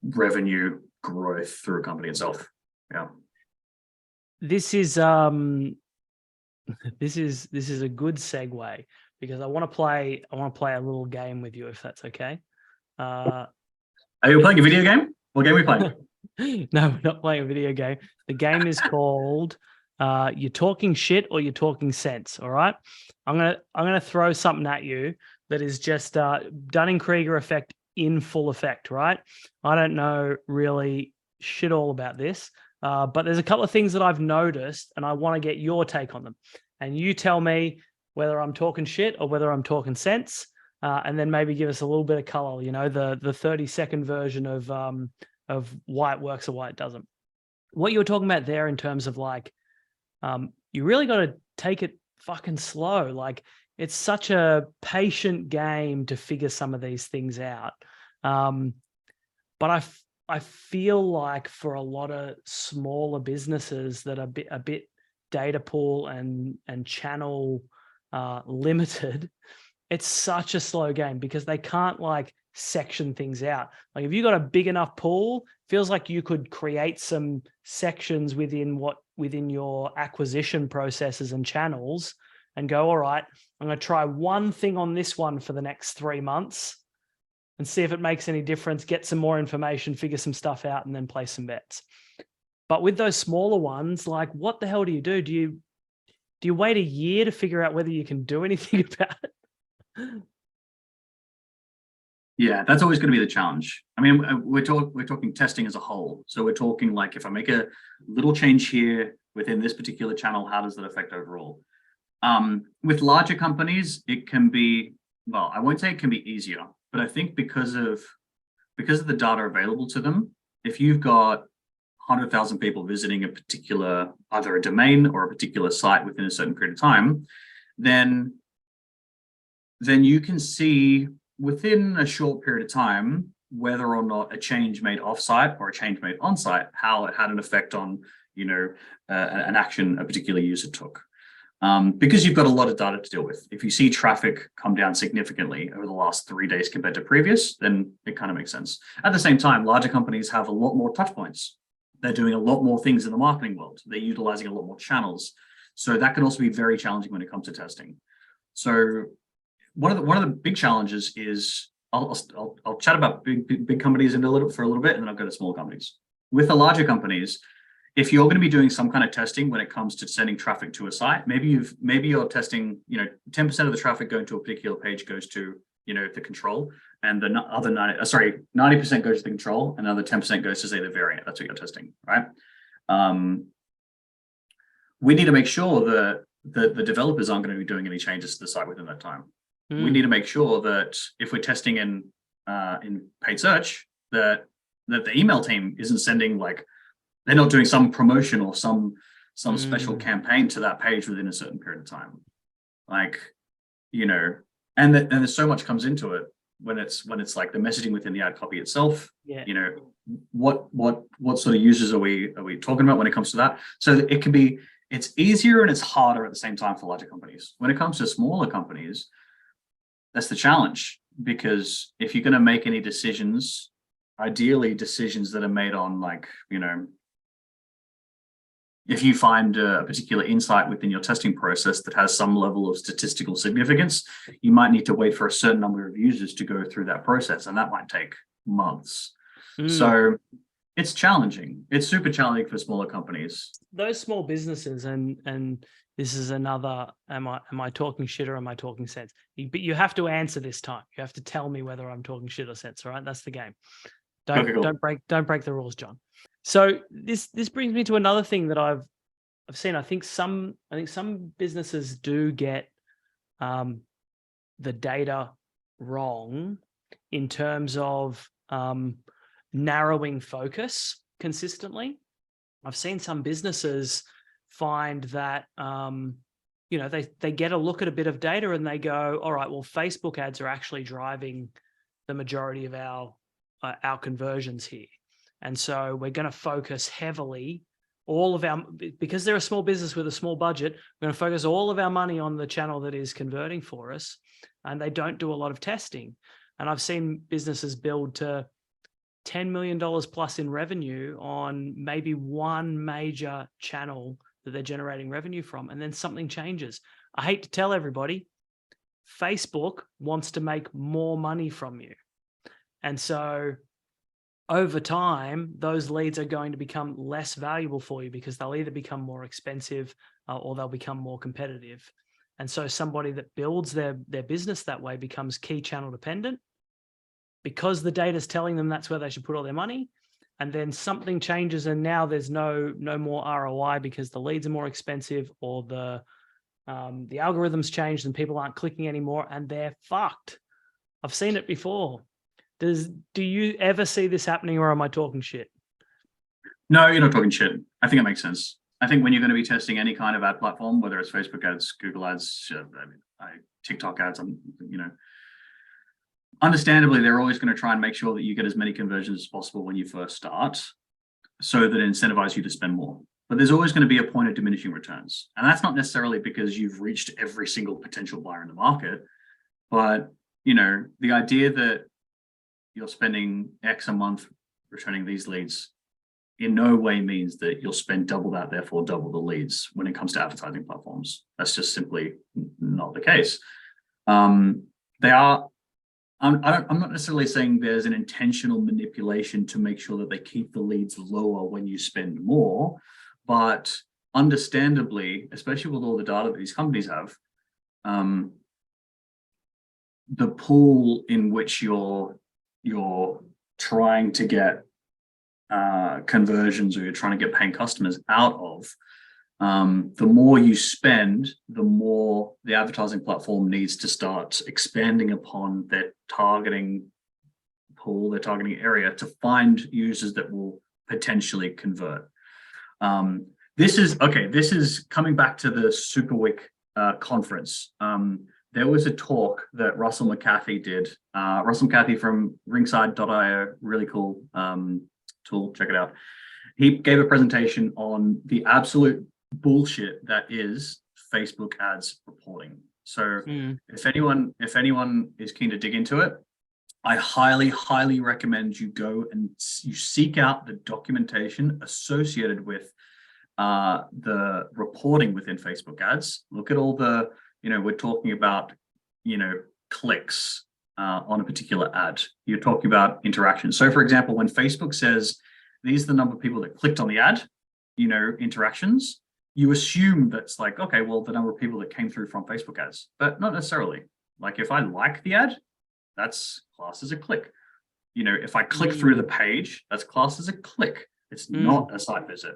revenue growth through a company itself. Yeah. This is a good segue because I want to play a little game with you, if that's okay. Are you playing a video game? What game are we playing? No, we're not playing a video game. The game is called you're talking shit or you're talking sense. All right. I'm gonna throw something at you that is just Dunning-Kruger effect in full effect, right? I don't know really shit all about this, but there's a couple of things that I've noticed and I want to get your take on them. And you tell me whether I'm talking shit or whether I'm talking sense, and then maybe give us a little bit of color, you know, the 30-second version of why it works or why it doesn't. What you were talking about there in terms of like, you really got to take it fucking slow. Like, it's such a patient game to figure some of these things out. But I feel like for a lot of smaller businesses that are a bit data pool and channel limited, it's such a slow game because they can't like section things out. Like if you got a big enough pool, feels like you could create some sections within your acquisition processes and channels and go, all right, I'm going to try one thing on this one for the next 3 months and see if it makes any difference, get some more information, figure some stuff out, and then place some bets. But with those smaller ones, like what the hell do you do? Do you wait a year to figure out whether you can do anything about it? Yeah, that's always going to be the challenge. I mean, we're talking testing as a whole. So we're talking like if I make a little change here within this particular channel, how does that affect overall? With larger companies, it can be, well, I won't say it can be easier, but I think because of the data available to them, if you've got 100,000 people visiting a particular, either a domain or a particular site within a certain period of time, then you can see within a short period of time whether or not a change made offsite or a change made onsite, how it had an effect on, you know, an action a particular user took. Because you've got a lot of data to deal with. If you see traffic come down significantly over the last 3 days compared to previous, then it kind of makes sense. At the same time, larger companies have a lot more touch points. They're doing a lot more things in the marketing world. They're utilizing a lot more channels. So that can also be very challenging when it comes to testing. So one of the big challenges is I'll chat about big companies for a little bit, and then I'll go to small companies. With the larger companies, if you're going to be doing some kind of testing when it comes to sending traffic to a site, maybe you're testing, 10% of the traffic going to a particular page goes to, the control, and the other 90% goes to the control, and another 10% goes to say the variant. That's what you're testing, right? We need to make sure that the developers aren't going to be doing any changes to the site within that time. We need to make sure that if we're testing in paid search, that the email team isn't sending they're not doing some promotion or some special campaign to that page within a certain period of time. And there's so much comes into it when it's like the messaging within the ad copy itself. Yeah. What sort of users are we talking about when it comes to that? So it's easier and it's harder at the same time for larger companies. When it comes to smaller companies, that's the challenge, because if you're going to make any decisions, ideally decisions that are made on if you find a particular insight within your testing process that has some level of statistical significance, you might need to wait for a certain number of users to go through that process, and that might take months. So it's challenging. It's super challenging for smaller companies. Those small businesses, and this is another, am I talking shit or am I talking sense? But you have to answer this time. You have to tell me whether I'm talking shit or sense, all right? That's the game. Don't break the rules, John. So this brings me to another thing that I've seen. I think some businesses do get the data wrong in terms of narrowing focus consistently. I've seen some businesses find that they get a look at a bit of data and they go, all right, well, Facebook ads are actually driving the majority of our conversions here. And so we're going to focus heavily because they're a small business with a small budget, we're going to focus all of our money on the channel that is converting for us. And they don't do a lot of testing. And I've seen businesses build to $10 million plus in revenue on maybe one major channel that they're generating revenue from. And then something changes. I hate to tell everybody, Facebook wants to make more money from you. And so over time, those leads are going to become less valuable for you because they'll either become more expensive or they'll become more competitive. And so somebody that builds their business that way becomes key channel dependent because the data is telling them that's where they should put all their money. And then something changes and now there's no more ROI because the leads are more expensive or the algorithms changed and people aren't clicking anymore and they're fucked. I've seen it before. Do you ever see this happening or am I talking shit? No, you're not talking shit. I think it makes sense. I think when you're going to be testing any kind of ad platform, whether it's Facebook ads, Google ads, TikTok ads, understandably, they're always going to try and make sure that you get as many conversions as possible when you first start so that it incentivizes you to spend more. But there's always going to be a point of diminishing returns. And that's not necessarily because you've reached every single potential buyer in the market, but the idea that you're spending X a month returning these leads in no way means that you'll spend double that, therefore double the leads when it comes to advertising platforms. That's just simply not the case. I'm not necessarily saying there's an intentional manipulation to make sure that they keep the leads lower when you spend more, but understandably, especially with all the data that these companies have, the pool in which you're trying to get conversions or you're trying to get paying customers out of, the more you spend, the more the advertising platform needs to start expanding upon their targeting pool, their targeting area to find users that will potentially convert. This is coming back to the Super Week conference. There was a talk that Russell McCarthy did. Russell McCarthy from ringside.io, really cool tool, check it out. He gave a presentation on the absolute bullshit that is Facebook ads reporting. So if anyone is keen to dig into it, I highly recommend you go and you seek out the documentation associated with the reporting within Facebook ads. Look at all the, we're talking about, clicks on a particular ad. You're talking about interactions. So for example, when Facebook says, these are the number of people that clicked on the ad, interactions, you assume that's like, okay, well, the number of people that came through from Facebook ads, but not necessarily. Like if I like the ad, that's classed as a click. If I click through the page, that's classed as a click. It's not a site visit.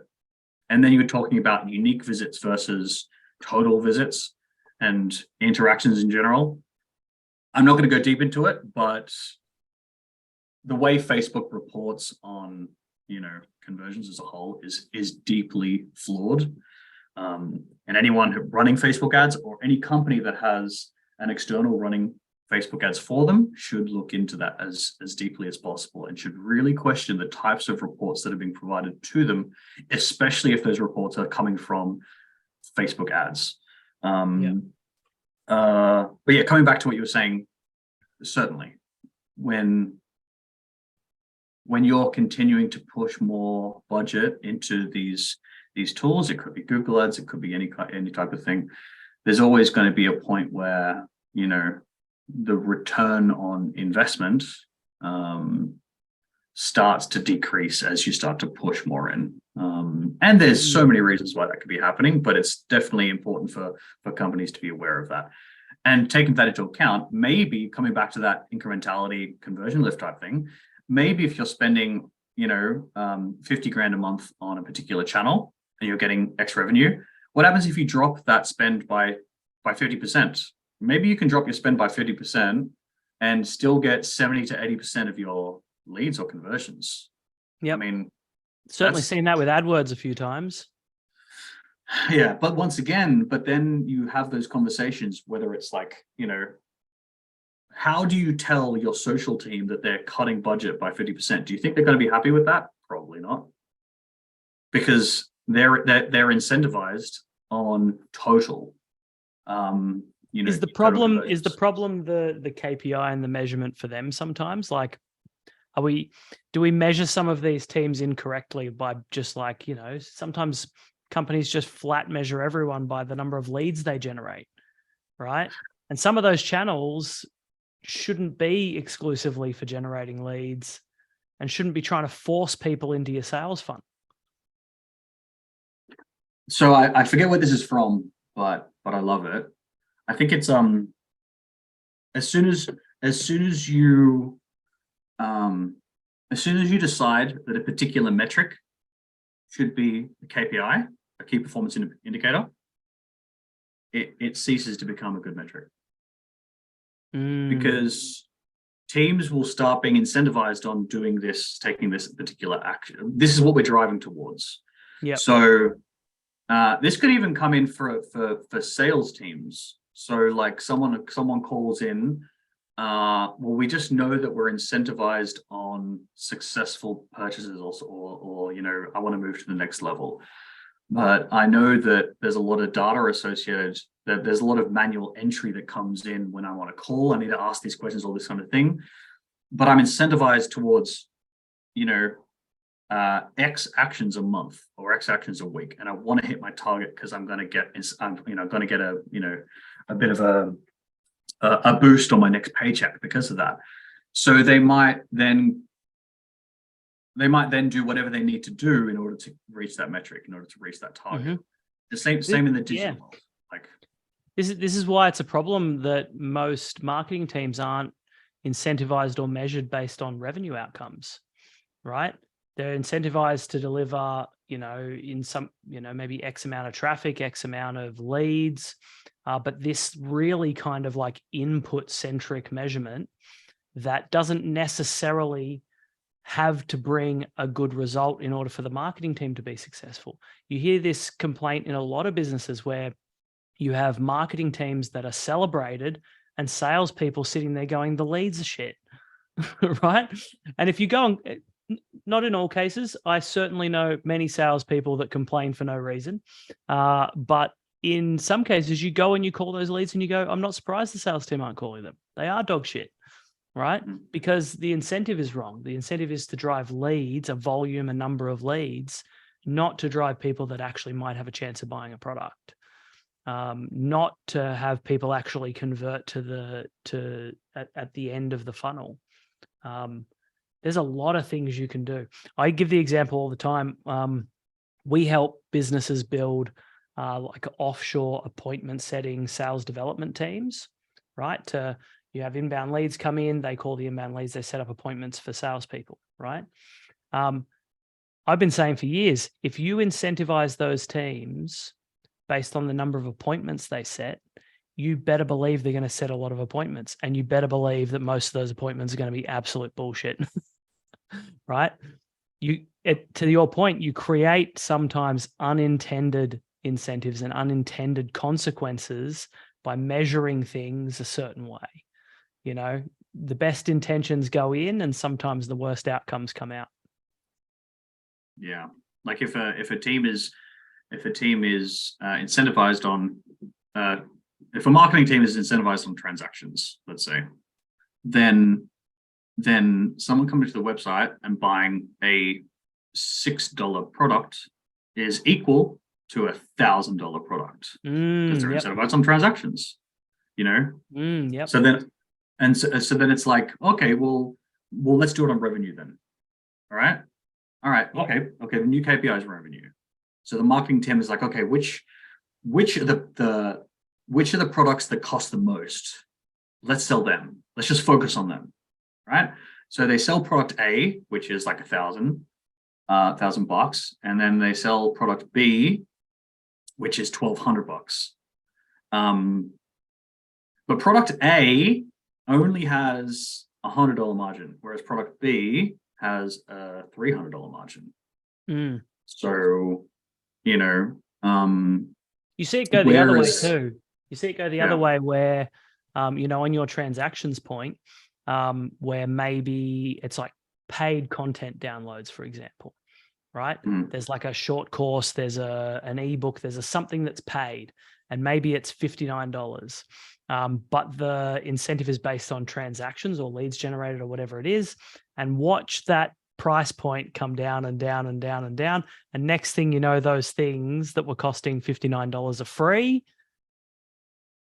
And then you were talking about unique visits versus total visits and interactions in general. I'm not going to go deep into it, but the way Facebook reports on, conversions as a whole is deeply flawed. And anyone running Facebook ads or any company that has an external running Facebook ads for them should look into that as deeply as possible and should really question the types of reports that are being provided to them, especially if those reports are coming from Facebook ads. But yeah, coming back to what you were saying, certainly when you're continuing to push more budget into these tools, it could be Google ads, it could be any type of thing. There's always going to be a point where, the return on investment starts to decrease as you start to push more in. And there's so many reasons why that could be happening, but it's definitely important for companies to be aware of that. And taking that into account, maybe coming back to that incrementality conversion lift type thing, maybe if you're spending, 50 grand a month on a particular channel and you're getting X revenue, what happens if you drop that spend by 50%? Maybe you can drop your spend by 50% and still get 70 to 80% of your leads or conversions. Yeah, I mean, certainly seen that with AdWords a few times. Yeah, but once again, but then you have those conversations, whether it's like, how do you tell your social team that they're cutting budget by 50%? Do you think they're going to be happy with that? Probably not, because they're incentivized on total. Is the problem the KPI and the measurement for them sometimes? Like, do we measure some of these teams incorrectly by just like, sometimes companies just flat measure everyone by the number of leads they generate, right? And some of those channels shouldn't be exclusively for generating leads. and shouldn't be trying to force people into your sales funnel. So I forget what this is from, but I love it. I think it's as soon as you decide that a particular metric should be a KPI, a key performance indicator, it ceases to become a good metric. Because teams will start being incentivized on doing this, taking this particular action. This is what we're driving towards. Yeah. So this could even come in for sales teams. So like someone calls in, well, we just know that we're incentivized on successful purchases or you know, I want to move to the next level. But I know that there's a lot of data associated, that there's a lot of manual entry that comes in when I want to call. I need to ask these questions, all this kind of thing. But I'm incentivized towards, you know, X actions a month or X actions a week, and I want to hit my target because I'm going to get, going to get a bit of a boost on my next paycheck because of that. So they might then do whatever they need to do in order to reach that metric, in order to reach that target. The same in the digital world. Like this is why it's a problem that most marketing teams aren't incentivized or measured based on revenue outcomes, right? They're incentivized to deliver, you know, in some, you know, maybe X amount of traffic, X amount of leads. But this really kind of like input centric measurement that doesn't necessarily have to bring a good result in order for the marketing team to be successful. You hear this complaint in a lot of businesses where you have marketing teams that are celebrated and salespeople sitting there going, the leads are shit, right? And if you go on, not in all cases, I certainly know many salespeople that complain for no reason. But in some cases, you go and you call those leads and you go, I'm not surprised the sales team aren't calling them. They are dog shit, right? Because the incentive is wrong. The incentive is to drive leads, a volume, a number of leads, not to drive people that actually might have a chance of buying a product. Not to have people actually convert at the end of the funnel. There's a lot of things you can do. I give the example all the time. We help businesses build like offshore appointment setting sales development teams, right? You have inbound leads come in, they call the inbound leads, they set up appointments for salespeople, right? I've been saying for years, if you incentivize those teams based on the number of appointments they set, you better believe they're going to set a lot of appointments, and you better believe that most of those appointments are going to be absolute bullshit, right? To your point, you create sometimes unintended incentives and unintended consequences by measuring things a certain way. You know, the best intentions go in, and sometimes the worst outcomes come out. Yeah, like if a team is incentivized on, if a marketing team is incentivized on transactions, let's say, then someone coming to the website and buying a $6 product is equal to $1,000 product because they're incentivized on transactions, you know. Yep. So then it's like, okay, well, let's do it on revenue then. All right. Yep. Okay. The new KPI is revenue. So the marketing team is like, okay, which are the products that cost the most? Let's sell them. Let's just focus on them, right? So they sell product A, which is like $1,000, and then they sell product B, which is $1,200. But product A only has $100 margin, whereas product B has a $300 margin. So, you know, you see it go the other way too. You see it go the other way where, you know, on your transactions point, where maybe it's like paid content downloads, for example, right? There's like a short course, there's an ebook, there's something that's paid, and maybe it's $59. But the incentive is based on transactions or leads generated or whatever it is, and watch that price point come down and down and down and down. And next thing you know, those things that were costing $59 are free,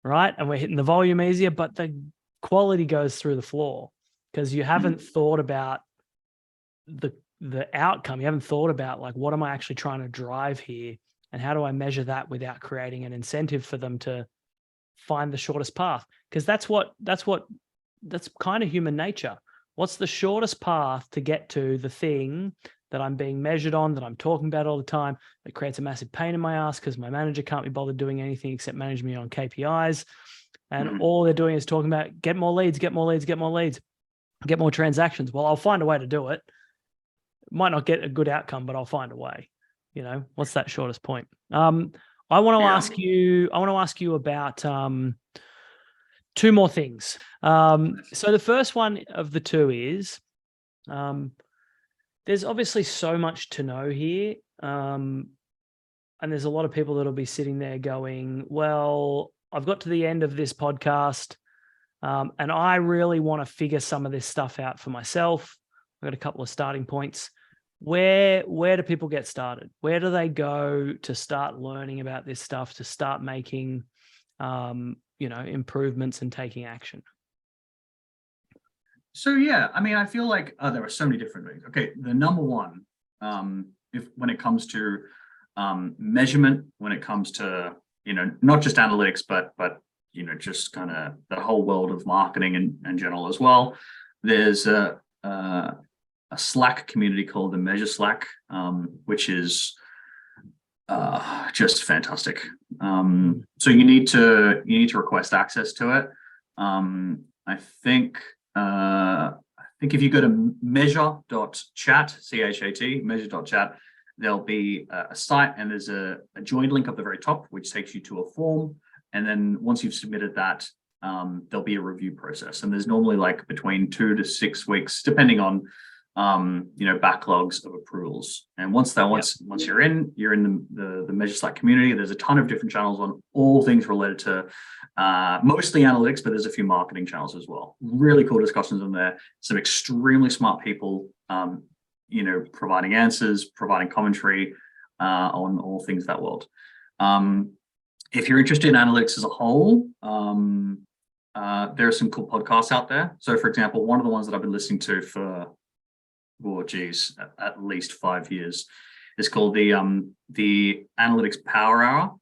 right? And we're hitting the volume easier, but the quality goes through the floor because you haven't thought about the outcome. You haven't thought about like, what am I actually trying to drive here, and how do I measure that without creating an incentive for them to find the shortest path? Because that's kind of human nature. What's the shortest path to get to the thing that I'm being measured on, that I'm talking about all the time, that creates a massive pain in my ass because my manager can't be bothered doing anything except manage me on KPIs. And all they're doing is talking about get more leads, get more leads, get more leads, get more transactions. Well, I'll find a way to do it. Might not get a good outcome, but I'll find a way. What's that shortest point? I want to ask you about two more things. So the first one of the two is, there's obviously so much to know here. And there's a lot of people that'll be sitting there going, well, I've got to the end of this podcast, and I really want to figure some of this stuff out for myself. I've got a couple of starting points. Where do people get started? Where do they go to start learning about this stuff, to start making, improvements and taking action? So yeah, I mean, I feel like there are so many different things. Okay, the number one, when it comes to measurement, when it comes to not just analytics, but just kind of the whole world of marketing in general as well. There's a Slack community called the Measure Slack, which is just fantastic. So you need to request access to it. I think if you go to measure.chat, CHAT, measure.chat, there'll be a site, and there's a joined link at the very top, which takes you to a form. And then once you've submitted that, there'll be a review process. And there's normally like between 2 to 6 weeks, depending on backlogs of approvals. And once you're in the Measure Slack community, there's a ton of different channels on all things related to mostly analytics, but there's a few marketing channels as well. Really cool discussions in there. Some extremely smart people, providing answers, providing commentary on all things that world. If you're interested in analytics as a whole, there are some cool podcasts out there. So, for example, one of the ones that I've been listening to for at least 5 years is called the Analytics Power Hour.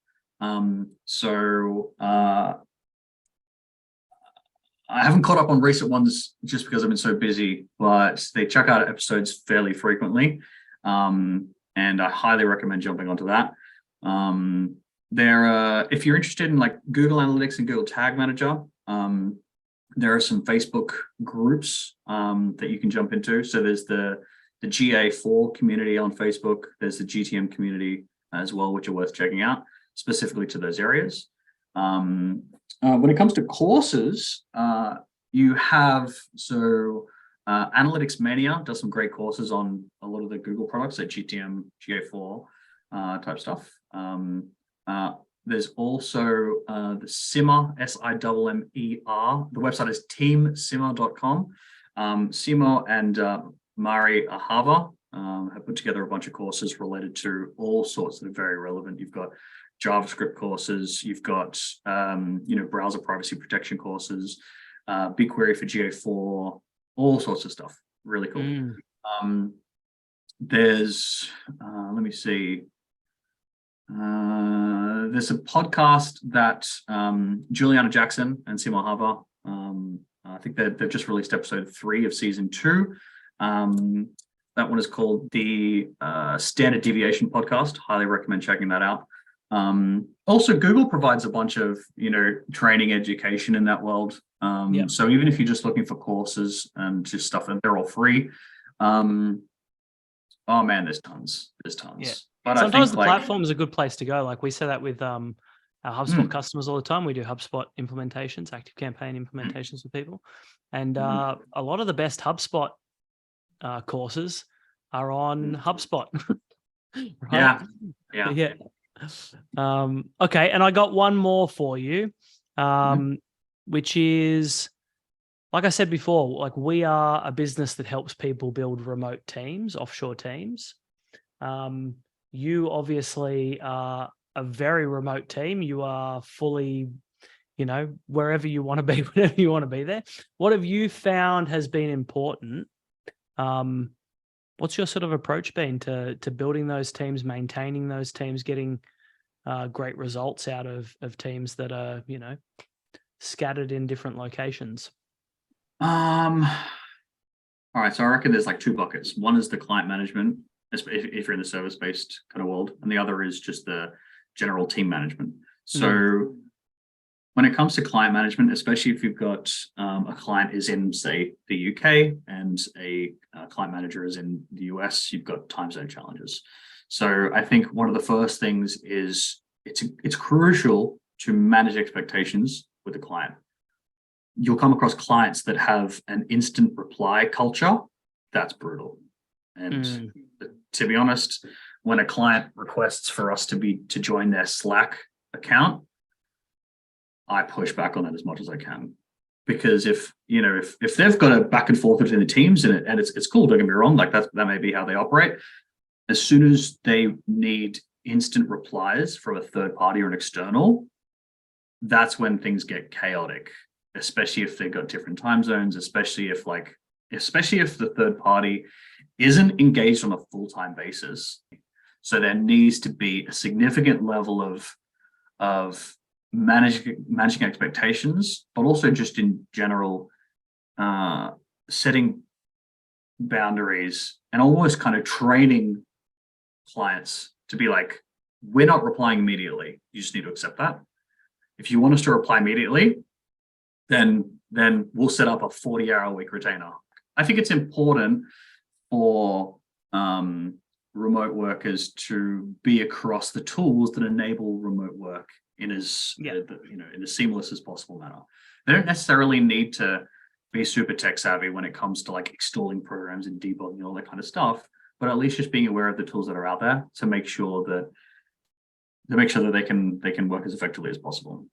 I haven't caught up on recent ones just because I've been so busy, but they check out episodes fairly frequently, and I highly recommend jumping onto that. If you're interested in like Google Analytics and Google Tag Manager, there are some Facebook groups that you can jump into. So there's the GA4 community on Facebook. There's the GTM community as well, which are worth checking out specifically to those areas. When it comes to courses, you have Analytics Mania does some great courses on a lot of the Google products, like GTM, GA4 type stuff. There's also the Simmer, SIMMER. The website is teamsimmer.com. Simo and Mari Ahava have put together a bunch of courses related to all sorts that are very relevant. You've got JavaScript courses, you've got browser privacy protection courses, BigQuery for GA4, all sorts of stuff. Really cool. There's let me see. There's a podcast that Juliana Jackson and Simo Hava, I think they've just released episode 3 of season 2. That one is called the Standard Deviation Podcast. Highly recommend checking that out. Also, Google provides a bunch of training education in that world. So even if you're just looking for courses and just stuff, and they're all free. Oh man, there's tons. Yeah. But sometimes the platform is a good place to go. Like we say that with our HubSpot customers all the time. We do HubSpot implementations, active campaign implementations with people. And a lot of the best HubSpot courses are on HubSpot. Right? Yeah. Okay. And I got one more for you, which is, like I said before, like we are a business that helps people build remote teams, offshore teams. You obviously are a very remote team. You are fully, wherever you want to be, whenever you want to be there. What have you found has been important What's your sort of approach been to building those teams, maintaining those teams, getting great results out of teams that are, scattered in different locations? All right, so I reckon there's like two buckets. One is the client management, if you're in the service-based kind of world, and the other is just the general team management. So when it comes to client management, especially if you've got a client is in, say, the UK and a client manager is in the US, you've got time zone challenges. So I think one of the first things is it's crucial to manage expectations with the client. You'll come across clients that have an instant reply culture. That's brutal. And to be honest, when a client requests for us to join their Slack account, I push back on that as much as I can. Because if they've got a back and forth between the teams and it's cool, don't get me wrong, like that may be how they operate. As soon as they need instant replies from a third party or an external, that's when things get chaotic. Especially if they've got different time zones, especially if the third party isn't engaged on a full-time basis. So there needs to be a significant level of managing expectations, but also just in general, setting boundaries and almost kind of training clients to be like, we're not replying immediately. You just need to accept that. If you want us to reply immediately, then we'll set up a 40-hour-a-week retainer. I think it's important for remote workers to be across the tools that enable remote work in in as seamless as possible manner. They don't necessarily need to be super tech savvy when it comes to like installing programs and debugging and all that kind of stuff, but at least just being aware of the tools that are out there to make sure that they can work as effectively as possible.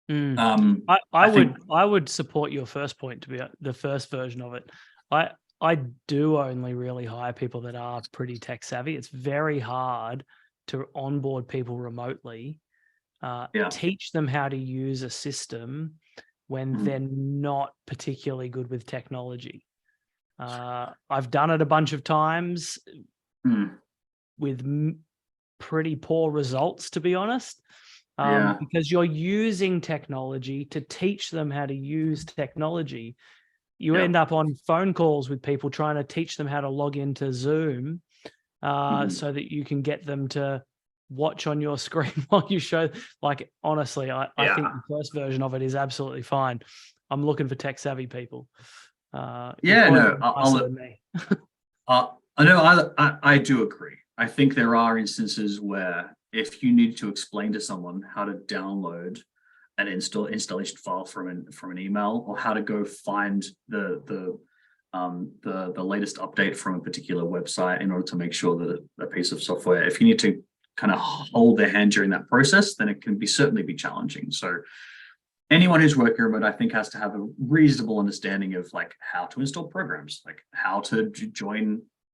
I would support your first point, to be the first version of it. I do only really hire people that are pretty tech savvy. It's very hard to onboard people remotely, teach them how to use a system when they're not particularly good with technology. I've done it a bunch of times with pretty poor results, to be honest. Because you're using technology to teach them how to use technology. You end up on phone calls with people trying to teach them how to log into Zoom so that you can get them to watch on your screen while you show. Like, honestly, I think the first version of it is absolutely fine. I'm looking for tech savvy people. I do agree. I think there are instances where if you need to explain to someone how to download an installation file from an email, or how to go find the latest update from a particular website in order to make sure that a piece of software, if you need to kind of hold their hand during that process, then it can certainly be challenging. So anyone who's working remote, I think, has to have a reasonable understanding of like how to install programs, like how to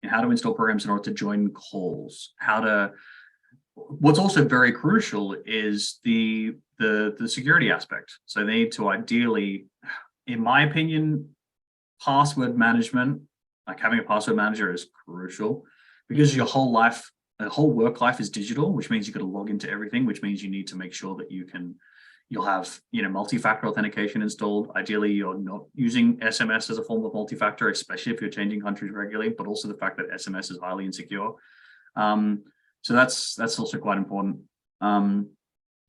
install programs in order to join calls, what's also very crucial is the security aspect. So they need to ideally, in my opinion, password management, like having a password manager is crucial, because your whole work life is digital, which means you've got to log into everything, which means you need to make sure that you'll have multi-factor authentication installed. Ideally, you're not using SMS as a form of multi-factor, especially if you're changing countries regularly, but also the fact that SMS is highly insecure. So that's also quite important.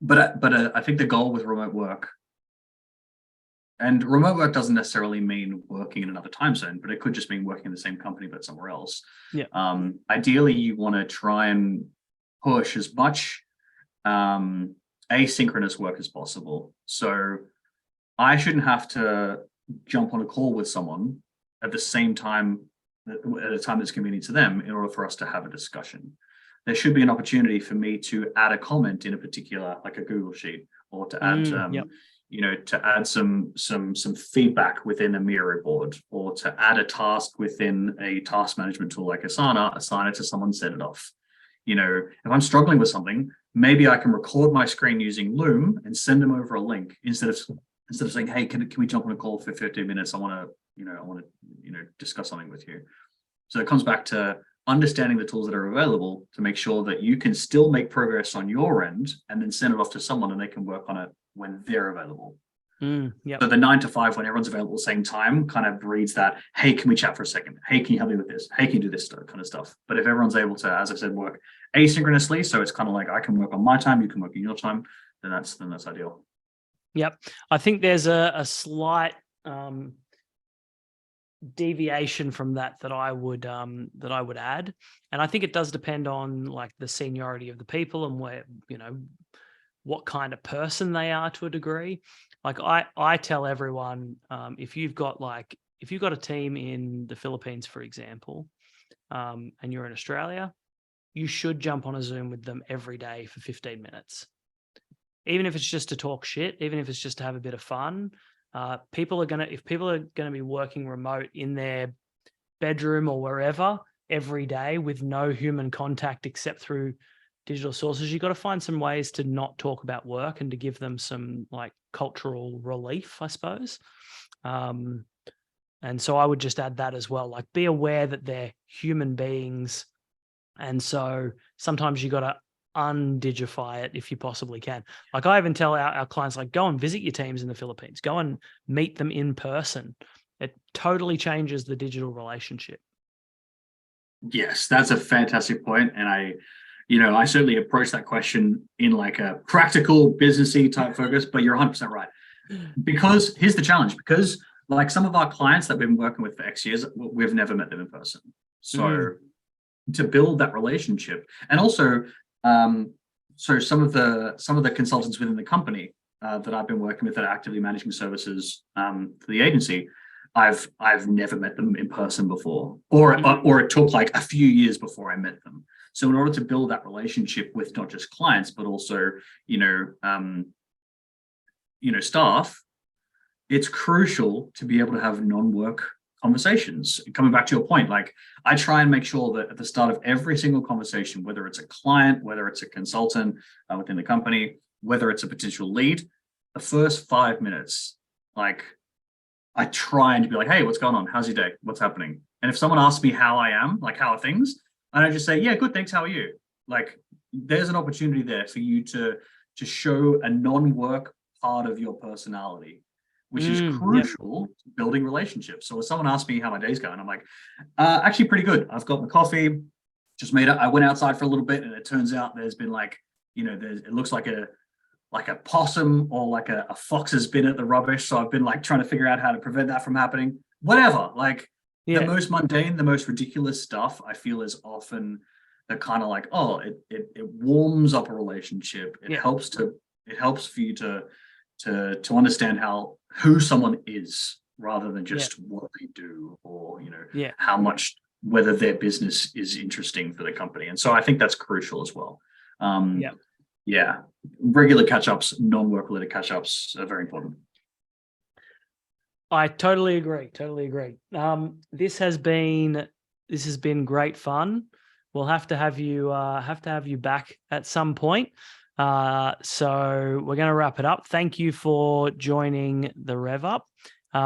But I think the goal with remote work, and remote work doesn't necessarily mean working in another time zone, but it could just mean working in the same company but somewhere else. Ideally, you want to try and push as much asynchronous work as possible. So I shouldn't have to jump on a call with someone at the same time, at a time that's convenient to them, in order for us to have a discussion. There should be an opportunity for me to add a comment in a particular, like a Google Sheet, or to add, to add some feedback within a Miro board, or to add a task within a task management tool like Asana, assign it to someone, send it off. If I'm struggling with something, maybe I can record my screen using Loom and send them over a link instead of saying, hey, can we jump on a call for 15 minutes? I want to discuss something with you. So it comes back to understanding the tools that are available to make sure that you can still make progress on your end and then send it off to someone and they can work on it when they're available. Yep. So the 9 to 5, when everyone's available at the same time, kind of breeds that, hey, can we chat for a second? Hey, can you help me with this? Hey, can you do this kind of stuff? But if everyone's able to, as I said, work asynchronously, so it's kind of like I can work on my time, you can work on your time, then that's ideal. Yep. I think there's a slight deviation from that I would add, and I think it does depend on like the seniority of the people and where, you know, what kind of person they are to a degree. Like I tell everyone, if you've got a team in the Philippines, for example, and you're in Australia, you should jump on a Zoom with them every day for 15 minutes. Even if it's just to talk shit, even if it's just to have a bit of fun. If people are gonna be working remote in their bedroom or wherever every day with no human contact except through digital sources, you've got to find some ways to not talk about work and to give them some like cultural relief, I suppose. And so I would just add that as well, like be aware that they're human beings. And so sometimes you got to undigify it if you possibly can. Like I even tell our clients, like, go and visit your teams in the Philippines, go and meet them in person. It totally changes the digital relationship. Yes, that's a fantastic point. And I certainly approach that question in like a practical businessy type focus, but you're 100% right. Because here's the challenge, because like some of our clients that we've been working with for X years, we've never met them in person. So to build that relationship, and also, so some of the consultants within the company that I've been working with that are actively managing services for the agency, I've never met them in person before, or it took like a few years before I met them. So in order to build that relationship with not just clients, but also, staff, it's crucial to be able to have non-work conversations. Coming back to your point, like I try and make sure that at the start of every single conversation, whether it's a client, whether it's a consultant within the company, whether it's a potential lead, the first 5 minutes, like I try and be like, hey, what's going on? How's your day? What's happening? And if someone asks me how I am, like how are things? And I just say, yeah, good, thanks. How are you? Like there's an opportunity there for you to show a non-work part of your personality, which is crucial to building relationships. So if someone asks me how my day's going, I'm like, actually pretty good. I've got my coffee, just made it. I went outside for a little bit and it turns out there's been like, it looks like a possum or like a fox has been at the rubbish. So I've been like trying to figure out how to prevent that from happening. Whatever, like the most mundane, the most ridiculous stuff I feel is often the kind of like, oh, it warms up a relationship. It helps for you to understand who someone is rather than just what they do or, how much, whether their business is interesting for the company. And so I think that's crucial as well. Regular catch-ups, non-work related catch-ups are very important. I totally agree. This has been great fun. We'll have to have you back at some point. So we're going to wrap it up. Thank you for joining the Rev Up.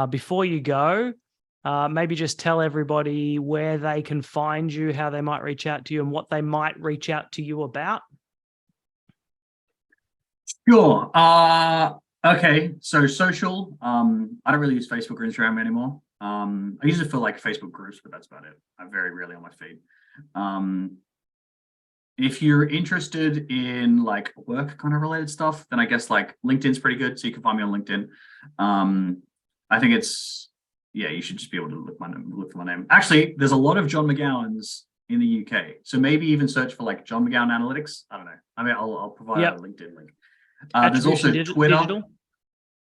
Before you go, maybe just tell everybody where they can find you, how they might reach out to you, and what they might reach out to you about. Sure. Okay. So social. I don't really use Facebook or Instagram anymore. I use it for like Facebook groups, but that's about it. I'm very rarely on my feed. If you're interested in like work kind of related stuff, then I guess like LinkedIn's pretty good. So you can find me on LinkedIn. I think you should just be able to look for my name. Actually, there's a lot of John McGowans in the UK. So maybe even search for like John McGowan Analytics. I don't know. I mean, I'll provide a LinkedIn link. There's also Twitter. Digital?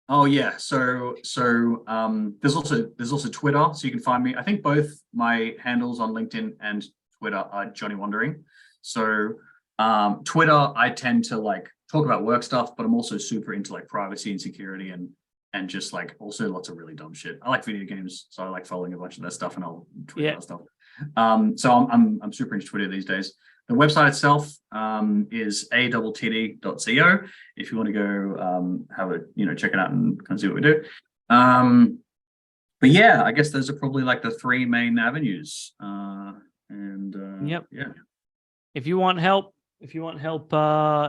Oh yeah. So there's also Twitter. So you can find me. I think both my handles on LinkedIn and Twitter are Johnny Wandering. So Twitter, I tend to like talk about work stuff, but I'm also super into like privacy and security and just like also lots of really dumb shit. I like video games, so I like following a bunch of that stuff and I'll tweet that stuff. So I'm super into Twitter these days. The website itself is attd.co if you want to go have a check it out and kind of see what we do. But yeah, I guess those are probably like the three main avenues. And Yep. yeah. If you want help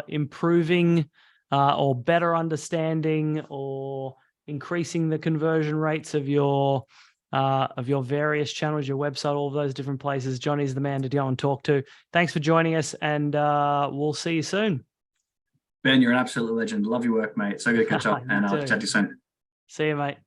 improving or better understanding or increasing the conversion rates of your various channels, your website, all of those different places, Johnny's the man to go and talk to. Thanks for joining us, and we'll see you soon. Ben, you're an absolute legend. Love your work, mate. So good to catch up, and I'll chat to you soon. See you, mate.